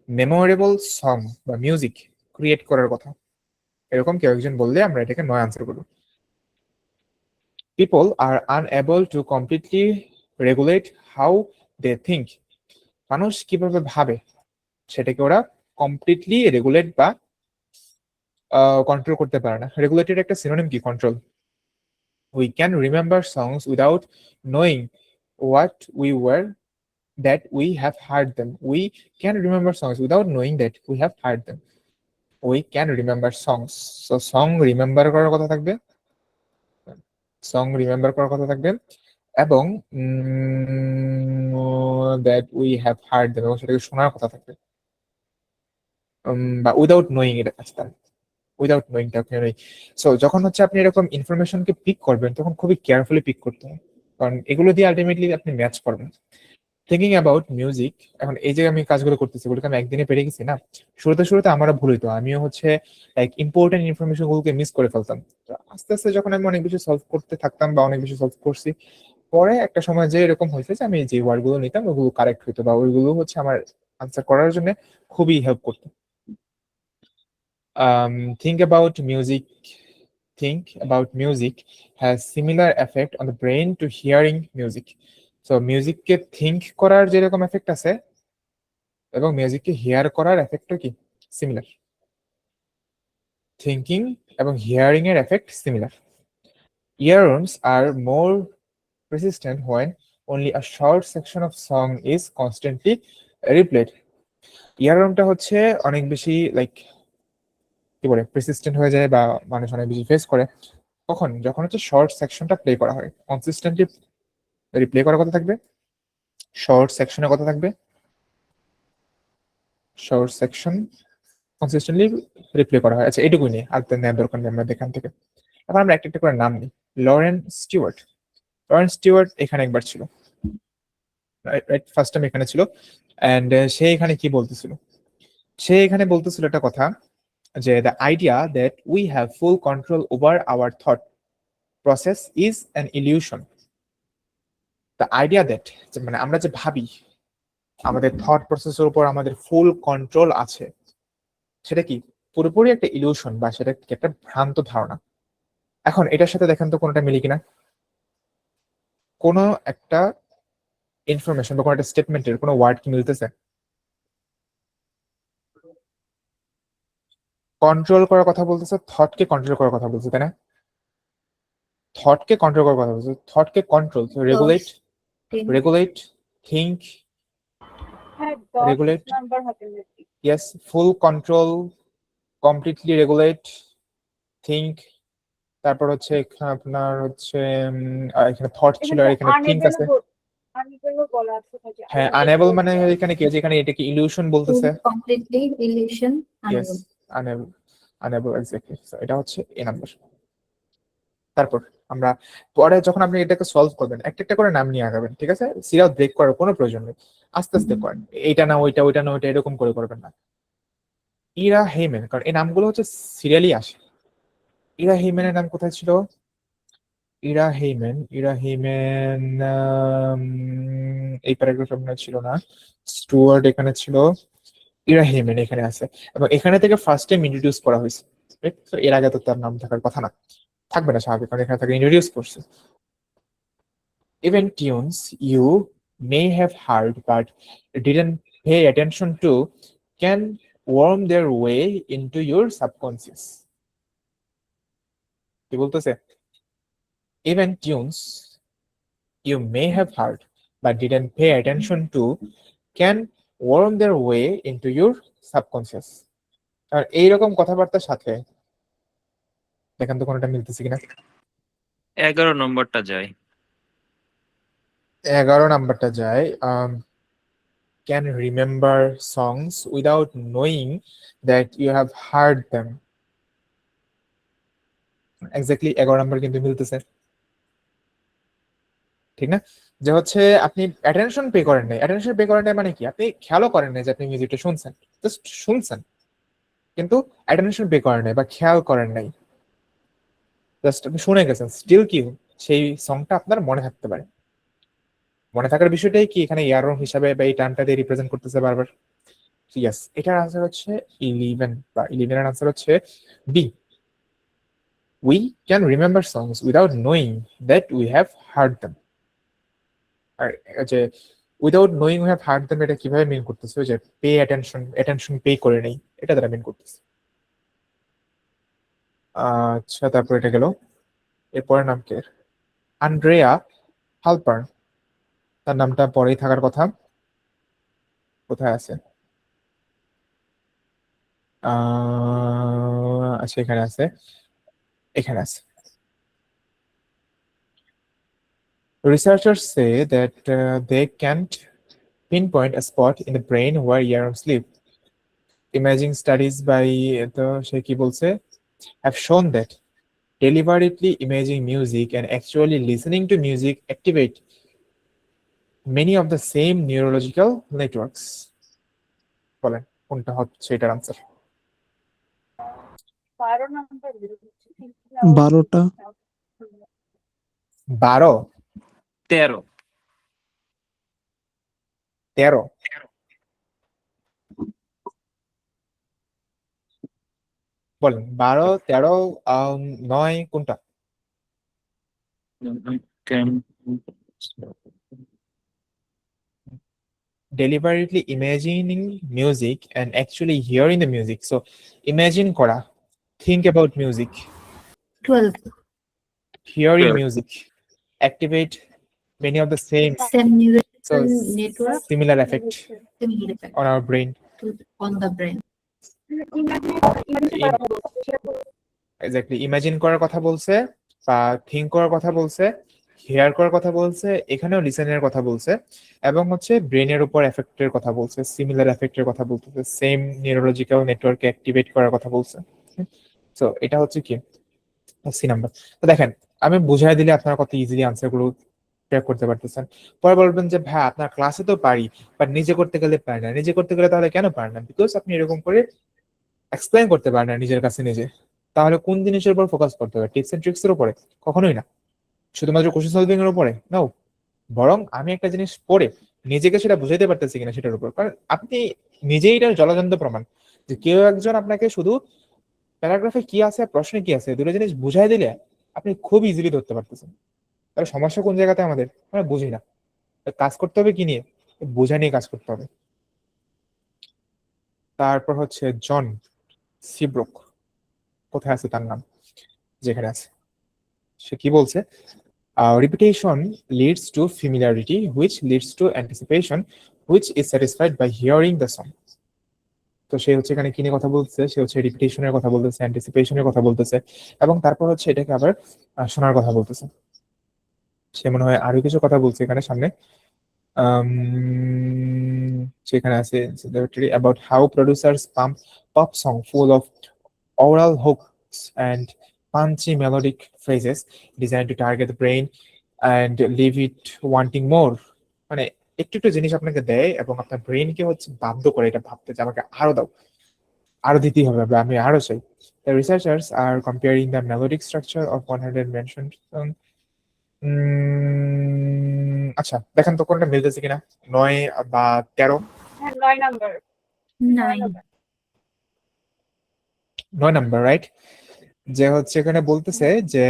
মেমোরেবল সং বা মিউজিক ক্রিয়েট করার কথা। এরকম কেউ একজন বললে আমরা এটাকে নয় আনসার করবো। People are unable to completely regulate how they think. মানুষ কিভাবে ভাবে সেটাকে ওরা কমপ্লিটলি রেগুলেট বা কন্ট্রোল করতে পারে না। রেগুলেটেড একটা সিনোনিম কি? Control. We can remember songs without knowing what we were that we have heard them. We can remember songs without knowing that we have heard them. We can remember songs. So song remember করার কথা থাকবে, song remember করার কথা থাকবে, এবং that we have heard them, এবং সেটাকে শোনার কথা থাকবে, বা উইদাউট নোয়িং। এটা আচ্ছা, উইদাউট নোয়িংটা আপনি নেই। সো যখন হচ্ছে আপনি এরকম ইনফরমেশনকে পিক করবেন তখন খুবই কেয়ারফুলি পিক করতে হয়, কারণ এগুলো দিয়ে আলটিমেটলি আপনি ম্যাচ করবেন। থিঙ্কিং অ্যাবাউট মিউজিক, এখন এই যে আমি কাজগুলো করতেছি এগুলোকে আমি একদিনে পেরে গেছি না। শুরুতে আমরা ভুল হইতো, আমিও হচ্ছে লাইক ইম্পর্টেন্ট ইনফরমেশন গুলোকে মিস করে ফেলতাম। আস্তে আস্তে যখন আমি অনেক বেশি সলভ করতে থাকতাম বা অনেক বেশি সলভ করছি, পরে একটা সময় যে এরকম হয়েছে যে আমি যে ওয়ার্ড গুলো নিতাম ওগুলো কারেক্ট হইতো বা ওইগুলো হচ্ছে আমার আনসার করার জন্য খুবই হেল্প করতো। Think about music has similar effect on the brain to hearing music. So মিউজিককে থিঙ্ক করার যেরকম এফেক্ট আছে এবং মিউজিককে হিয়ার করার এফেক্টও কি সিমিলার। থিঙ্কিং এবং হিয়ারিং এর effect similar. Earworms are more persistent when only a short section of song is constantly replayed. ইয়ারওয়ার্মটা হচ্ছে অনেক বেশি লাইক কি বলে প্রেসিস্টেন্ট হয়ে যায় বা মানুষ অনেক বেশি ফেস করে কখন, যখন হচ্ছে শর্ট সেকশনটা প্লে করা হয়। কনসিস্টেন্টলি রিপ্লে করার কথা থাকবে, শর্ট সেকশনের কথা থাকবে, শর্ট সেকশন কনসিস্টেন্টলি রিপ্লে করা হয়। আচ্ছা, এটুকুই নিয়ে আর নেওয়ার দরকার নেই আমরা এখান থেকে। এখন আমরা একটা একটা করে নাম নিই। Lauren Stewart. লরেন স্টিওয়ার্ট এখানে একবার ছিল, রাইট, ফার্স্ট টাইম এখানে ছিল। অ্যান্ড সে এখানে কি বলতেছিল? সে এখানে বলতেছিল একটা কথা যে the idea that we have full control over our thought process is an illusion. The idea that মানে আমরা যে ভাবি আমাদের থট প্রসেসের উপর আমাদের ফুল কন্ট্রোল আছে, সেটা কি? পুরোপুরি একটা ইলিউশন বা সেটা কি একটা ভ্রান্ত ধারণা। এখন এটার সাথে দেখেন তো কোনোটা মিলি কিনা। কোনো একটা ইনফরমেশন বা কোনো একটা স্টেটমেন্টের কোনো ওয়ার্ড কি মিলতেছে? কন্ট্রোল করার কথা বলতেছে, থটকে কন্ট্রোল করার কথা বলছে, তাই না? থটকে কন্ট্রোল করার কথা বলছে, থটকে control, regulate, regulate, think, regulate, yes, full control, completely regulate, think, তারপর হচ্ছে এখানে আপনার হচ্ছে এখানে থট ছিল আর এখানে থিঙ্ক আছে। হ্যাঁ, আনএবল মানে এখানে কি আছে, এখানে এটা কি ইলিউশন বলতেছে? completely illusion yes, unable. Unable, unable exactly. এটা হচ্ছে এ নাম্বার। তারপর আমরা পরে যখন আপনি এটাকে সলভ করবেন একটা একটা করে নাম নিয়ে আগাবেন, ঠিক আছে? সিরিয়াল ব্রেক করার কোনো প্রয়োজন নেই, আস্তে আস্তে করেন, এইটা না ওইটা, ওইটা না ওইটা, এরকম করে করবেন না। ইরা হেইমেন, কারণ এই নামগুলো হচ্ছে সিরিয়ালি আসে। ইরা হেইমেনের নাম কোথায় ছিল? ইরা হেইমেন, ইরা হেইমেন এই প্যারাগ্রাফে আপনার ছিল না, স্টুয়ার্ট এখানে ছিল, ইরা হেইমেন এখানে আছে, এবং এখানে থেকে ফার্স্ট টাইম ইন্ট্রোডিউস করা হয়েছে। তো এর আগে তো তার নাম থাকার কথা না, থাকবে না স্বাভাবিক, কারণ এখানে তাকে ইন্ট্রোডিউস করছে। Even tunes you may have heard but didn't pay attention to can worm their way into your subconscious. কি বলতেছে? Even tunes you may have heard but didn't pay attention to can worm their way into your subconscious. আর এইরকম কথাবার্তার সাথে দেখেন তো কোনটা মিলতেছে কিনা। 11 নম্বরটা যায়। 11 নাম্বারটা যায়। Can remember songs without knowing that you have heard them. Exactly 11 number কিন্তু মিলতেছে, ঠিক না? যে হচ্ছে আপনি অ্যাটেনশন পে করেন নাই, অ্যাটেনশন পে করেন নাই মানে কি, আপনি খেয়ালও করেন নাই যে আপনি মিউজিকটা শুনছেন, জাস্ট শুনছেন, কিন্তু অ্যাটেনশন পে করেন নাই বা খেয়াল করেন নাই, জাস্ট আপনি শুনে গেছেন, স্টিল কি সেই সংটা আপনার মনে থাকতে পারে। মনে থাকার বিষয়টাই কি এখানে ইয়ারো হিসাবে বা এই টার্মটা দিয়ে রিপ্রেজেন্ট করতেছে বারবার। ইয়েস, এটার আনসার হচ্ছে 11, বা 11 এর আনসার হচ্ছে B. We can remember songs without knowing that we have heard them. আর যে without knowing we have heard them, এটা কিভাবে মিন করতেছে? যে পে অ্যাটেনশন, অ্যাটেনশন পে করে নেই, এটা দ্বারা মিন করতেছে। আচ্ছা, তারপর এটা গেল। এরপরের নাম কে? আন্ড্রেয়া হালপার, তার নামটা পরেই থাকার কথা। কোথায় আছে? আচ্ছা, এখানে আছে, এখানে আছে। Researchers say that they can't pinpoint a spot in the brain where neurons live. Imaging studies by the সে কি বলছে, have shown that deliberately imaging music and actually listening to music activate many of the same neurological networks. বলেন কোনটা হচ্ছে এটার answer? 12টা। 12? 13। 13? বলেন 12, 13, 9 কোনটা? Deliberately imagining music and actually hearing the music. So imagine kora, think about music, 12. hearing 12. music, activate many of the same Same neural so network similar effect similar effect on our brain. on the brain. Exactly, imagine করার কথা বলছে বা think করার কথা বলছে, hair করার কথা বলছে, এখানেও লিসেনের কথা বলছে, এবং হচ্ছে ব্রেনের উপর এফেক্টের কথা বলছে, সিমিলার এফেক্টের কথা বলতেছে, সেম নিউরোলজিক্যাল নেটওয়ার্কে অ্যাক্টিভেট করার কথা বলছে। সো এটা হচ্ছে কি সি নাম্বার। তো দেখেন, আমি বুঝাই দিলে আপনারা কত ইজিলি আনসার গুলো ট্র্যাক করতে পারতেছেন। পরে বলবেন যে ভাই আপনার ক্লাসে তো পারি, বাট নিজে করতে গেলে পারি না। নিজে করতে গেলে তাহলে কেন পারেন না? বিকজ আপনি এরকম করে এক্সপ্লেইন করতে পারেন না নিজের কাছে নিজে। তাহলে কোন জিনিসের উপর ফোকাস করতে হবে? টিপস এন্ড ট্রিক্স এর উপরে? কখনোই না। শুধুমাত্র কোশ্চেন সলভিং এর উপরে? নো, বরং আমি একটা জিনিস পড়ে নিজেকে সেটা বুঝাইতে পারতেছি কিনা সেটার উপর। কারণ আপনি নিজেই এটার জলজন্ত প্রমাণ যে কেউ একজন আপনাকে শুধু প্যারাগ্রাফে কি আছে আর প্রশ্নে কি আছে দুটো জিনিস বুঝাই দিলে আপনি খুব ইজিলি ধরতে পারতেছেন। তাহলে সমস্যা কোন জায়গাতে আমাদের, আমরা বুঝি না। কাজ করতে হবে কি নিয়ে, বোঝা নিয়ে কাজ করতে হবে। তারপর হচ্ছে জন সিব্রুক, কোথায় আছে তার নাম, যেখানে আছে। সে কি বলছে, repetition leads to familiarity which leads to anticipation which is satisfied by hearing the song. তো সে হচ্ছে এখানে কি নিয়ে কথা বলতেছে, সে হচ্ছে রিপিটেশনের কথা বলতেছে, অ্যান্টিসিপেশনের কথা বলতেছে, এবং তারপর হচ্ছে এটাকে আবার শোনার কথা বলতেছে। সে মনে হয় আরো কিছু কথা বলছে এখানে সামনে। সেখানে আছে about how producers pump pop song full of oral hooks and punchy melodic phrases designed to target the brain and leave it wanting more. মানে একটু একটু জিনিস আপনাকে দেয় এবং আপনার ব্রেনকে হচ্ছে বাধ্য করে এটা ভাবতে যে আমাকে আরো দাও, আরো দিতেই হবে, বা আমি আরো চাই। The researchers are comparing the melodic structure of 100 mentioned song. আচ্ছা দেখেন তো কোনটা মিলতেছে কিনা, 9 বা 13। 9 9 নাম্বার, রাইট। যে হচ্ছে এখানে বলতেছে যে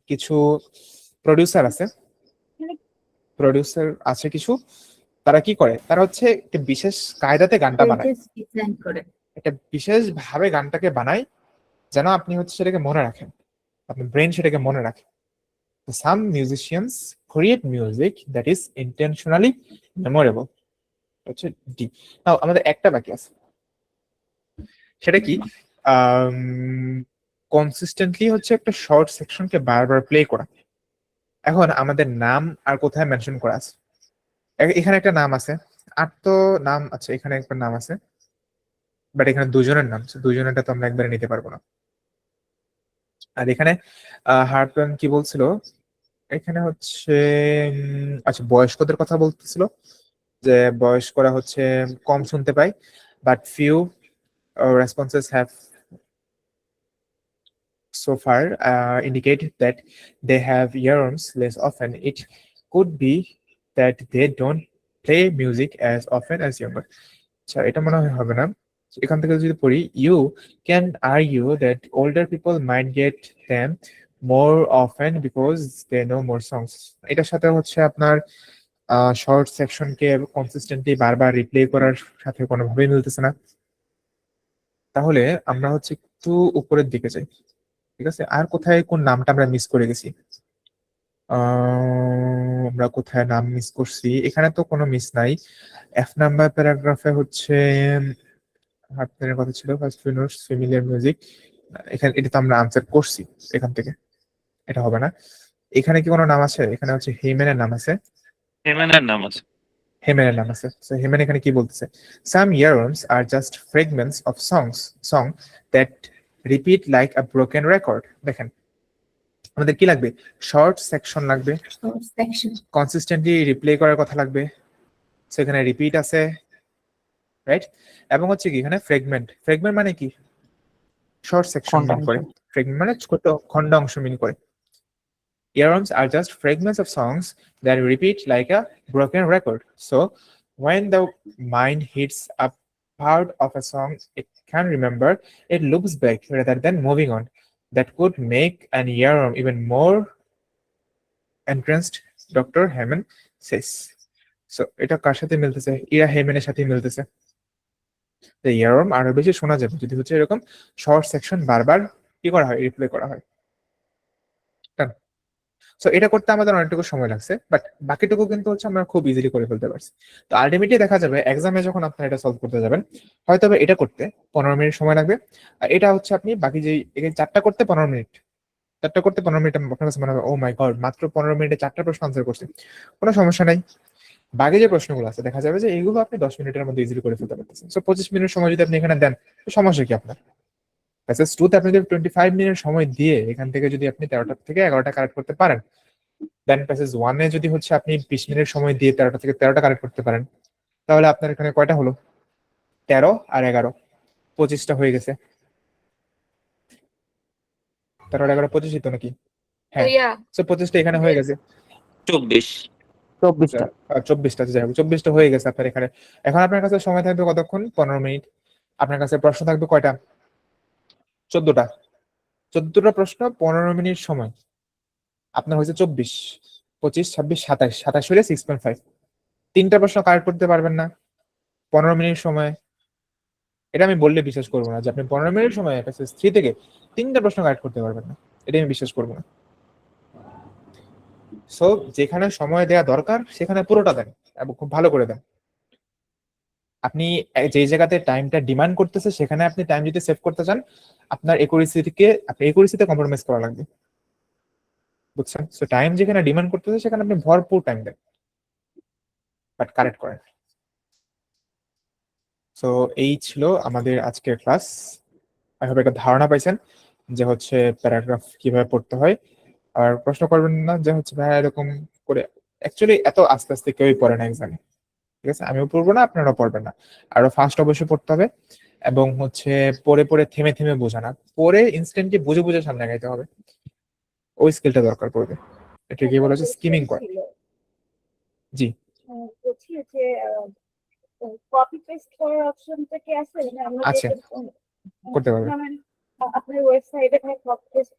কিছু প্রডিউসার আছে কিছু, তারা কি করে, তারা হচ্ছে একটা বিশেষ কায়দাতে গানটা বানায়, ডিজাইন করে একটা বিশেষ ভাবে গানটাকে বানায় যেন আপনি হচ্ছে সেটাকে মনে রাখেন, আপনার ব্রেন সেটাকে মনে রাখে। Some musicians create music that is intentionally memorable. হচ্ছে ডি। নাও আমাদের একটা বাকি আছে, সেটা কি, কনসিস্টেন্টলি হচ্ছে একটা শর্ট সেকশনকে বারবার প্লে করা। এখন আমাদের নাম আর কোথায় মেনশন করা আছে, এখানে একটা নাম আছে, আর তো নাম আছে, এখানে একটা নাম আছে, বাট এখানে দুজনের নাম, দুজনেরটা তো আমরা একবারে নিতে পারবো না। আর এখানে হার্টম্যান কি বলছিল, এখানে হচ্ছে আচ্ছা বয়স্কদের কথা বলতেছিল, যে বয়স্করা হচ্ছে কম শুনতে পায়, but few responses have so far indicate that they have earworms less often. It could be that they don't play music as often as younger. আচ্ছা এটা মনে হয় হবে না, এখান থেকে যদি পড়ি, you can argue that older people might get them more often because they know more songs. এটার সাথে হচ্ছে আপনার শর্ট সেকশনকে কনসিস্টেন্টলি বারবার রিপ্লে করার সাথে কোনোভাবেই মিলতেছে না। তাহলে আমরা হচ্ছে একটু উপরের দিকে যাই, ঠিক আছে। আর কোথায় কোন নামটা আমরা মিস করে গেছি, আমরা কোথায় নাম মিস করছি, এখানে তো কোনো মিস নাই। F নাম্বার প্যারাগ্রাফে হচ্ছে হার্টম্যানের কথা ছিল, ফার্স্ট নোটস ফ্যামিলিয়ার মিউজিক, এখানে এটা তো আমরা আনসার করছি, এখান থেকে এটা হবে না। এখানে কি কোনো নাম আছে, এখানে হচ্ছে হেমেনের নাম আছে, হেমেনের নাম আছে। হেমেনের নাম আছে। সো হেমেন এখানে কি বলতেছে, some earworms are just fragments of song that repeat like a broken record. দেখেন আমাদের কি লাগবে, শর্ট সেকশন লাগবে, সেকশন কনসিস্টেন্টলি রিপ্লে করার কথা লাগবে, সেখানে রিপিট আছে, রাইট। এবং হচ্ছে কি এখানে ফ্রেগমেন্ট মানে কি, শর্ট সেকশন মিন করে, ফ্রেগমেন্ট মানে ছোট খন্ড অংশ মিন করে। Earworms are just fragments of songs that repeat like a broken record. So when the mind hits a part of a song it can remember, it loops back rather than moving on. That could make an earworm even more entranced, Dr. Hammond says. So এটা কার সাথে মিলতেছে, ইরা হেমেনের সাথে মিলতেছে। The earworm আরো বেশি শোনা যাবে যদি হচ্ছে এরকম শর্ট সেকশন বারবার কি করা হয়, রিপ্লে করা হয়। সো এটা করতে আমাদের অনেকটুকু সময় লাগছে, বাট বাকিটুকু কিন্তু হচ্ছে আমরা খুব ইজিলি করে ফেলতে পারছি। তো আলটিমেটলি দেখা যাবে এক্সামে যখন আপনারা এটা সলভ করতে যাবেন, হয়তো এটা করতে 15 মিনিট সময় লাগবে, আর এটা হচ্ছে আপনি বাকি যে চারটা করতে 15 মিনিট, চারটা করতে 15 মিনিট আপনার কাছে মনে হবে ও মাই গড মাত্র 15 মিনিটে চারটা প্রশ্ন আনসার করছি। কোনো সমস্যা নাই, বাকি যে প্রশ্নগুলো আছে দেখা যাবে যে এইগুলো আপনি 10 মিনিটের মধ্যে ইজিলি করে ফেলতে পারতেছেন। সো 25 মিনিট সময় যদি আপনি এখানে দেন, তো সমস্যা কি আপনার? প্যাসেজ 2 তে আপনি যদি 25 মিনিট সময় দিয়ে এখান থেকে যদি আপনি 13টা থেকে 11টা কারেক্ট করতে পারেন, দেন প্যাসেজ 1 এ যদি হচ্ছে আপনি 20 মিনিট সময় দিয়ে 13টা থেকে 13টা কারেক্ট করতে পারেন, তাহলে আপনার এখানে কয়টা হলো, 13 আর 11, 25টা হয়ে গেছে। 13 আর 11 25 তো নাকি? হ্যাঁ, সো 25টা এখানে হয়ে গেছে, 24। 24টা যাই হোক 24টা হয়ে গেছে আপনার এখানে। এখন আপনার কাছে সময় থাকবে কতক্ষণ, 15 মিনিট। আপনার কাছে প্রশ্ন থাকবে কয়টা, 14টা প্রশ্ন 15 মিনিট সময়, আপনার হয়েছে 24, 25, 26, 27, 27 হলে 6.5। 3টা প্রশ্ন কারেক্ট করতে পারবেন না 15 মিনিট সময়, এটা আমি বললে বিশ্বাস করবো না যে আপনি 15 মিনিট সময় FSS 3 থেকে 3টা প্রশ্ন কারেক্ট করতে পারবেন না, এটা আমি বিশ্বাস করবো না। সো যেখানে সময় দেওয়া দরকার সেখানে পুরোটা দেন এবং খুব ভালো করে দেন। আপনি যে জায়গাতে টাইমটা ডিমান্ড করতেছে সেখানে আপনি টাইম যদি সেভ করতে চান, আপনার একুরেসিতে কম্প্রোমাইজ করা লাগবে, বুঝছেন? সো টাইম যেখানে ডিমান্ড করতেছে সেখানে আপনি ভরপুর টাইম দেন, বাট কারেক্ট করেন। সো এই ছিল আমাদের আজকের ক্লাস। আই হোপ একটা ধারণা পাইছেন যে হচ্ছে প্যারাগ্রাফ কিভাবে পড়তে হয়। আর প্রশ্ন করবেন না যে হচ্ছে ভাই এরকম করে, অ্যাকচুয়ালি এত আস্তে আস্তে কেউই পড়ে না এক্সামে, ঠিক আছে? আমিও পড়বো না, আপনারাও পড়বেন না। আরো ফাস্ট অবশ্যই পড়তে হবে এবং হচ্ছে পড়ে পড়ে থেমে থেমে বোঝা না, পড়ে ইনস্ট্যান্টলি বুঝে বুঝে সামনে আগাইতে হবে, ওই স্কিলটা দরকার পড়বে। এটা কি বলা হচ্ছে স্কিমিং করে। জি বলছি যে কপি পেস্ট করার অপশনটা কি আছে? মানে আমরা আছে, করতে পারবেন। আপনার ওয়েবসাইটে কপি পেস্ট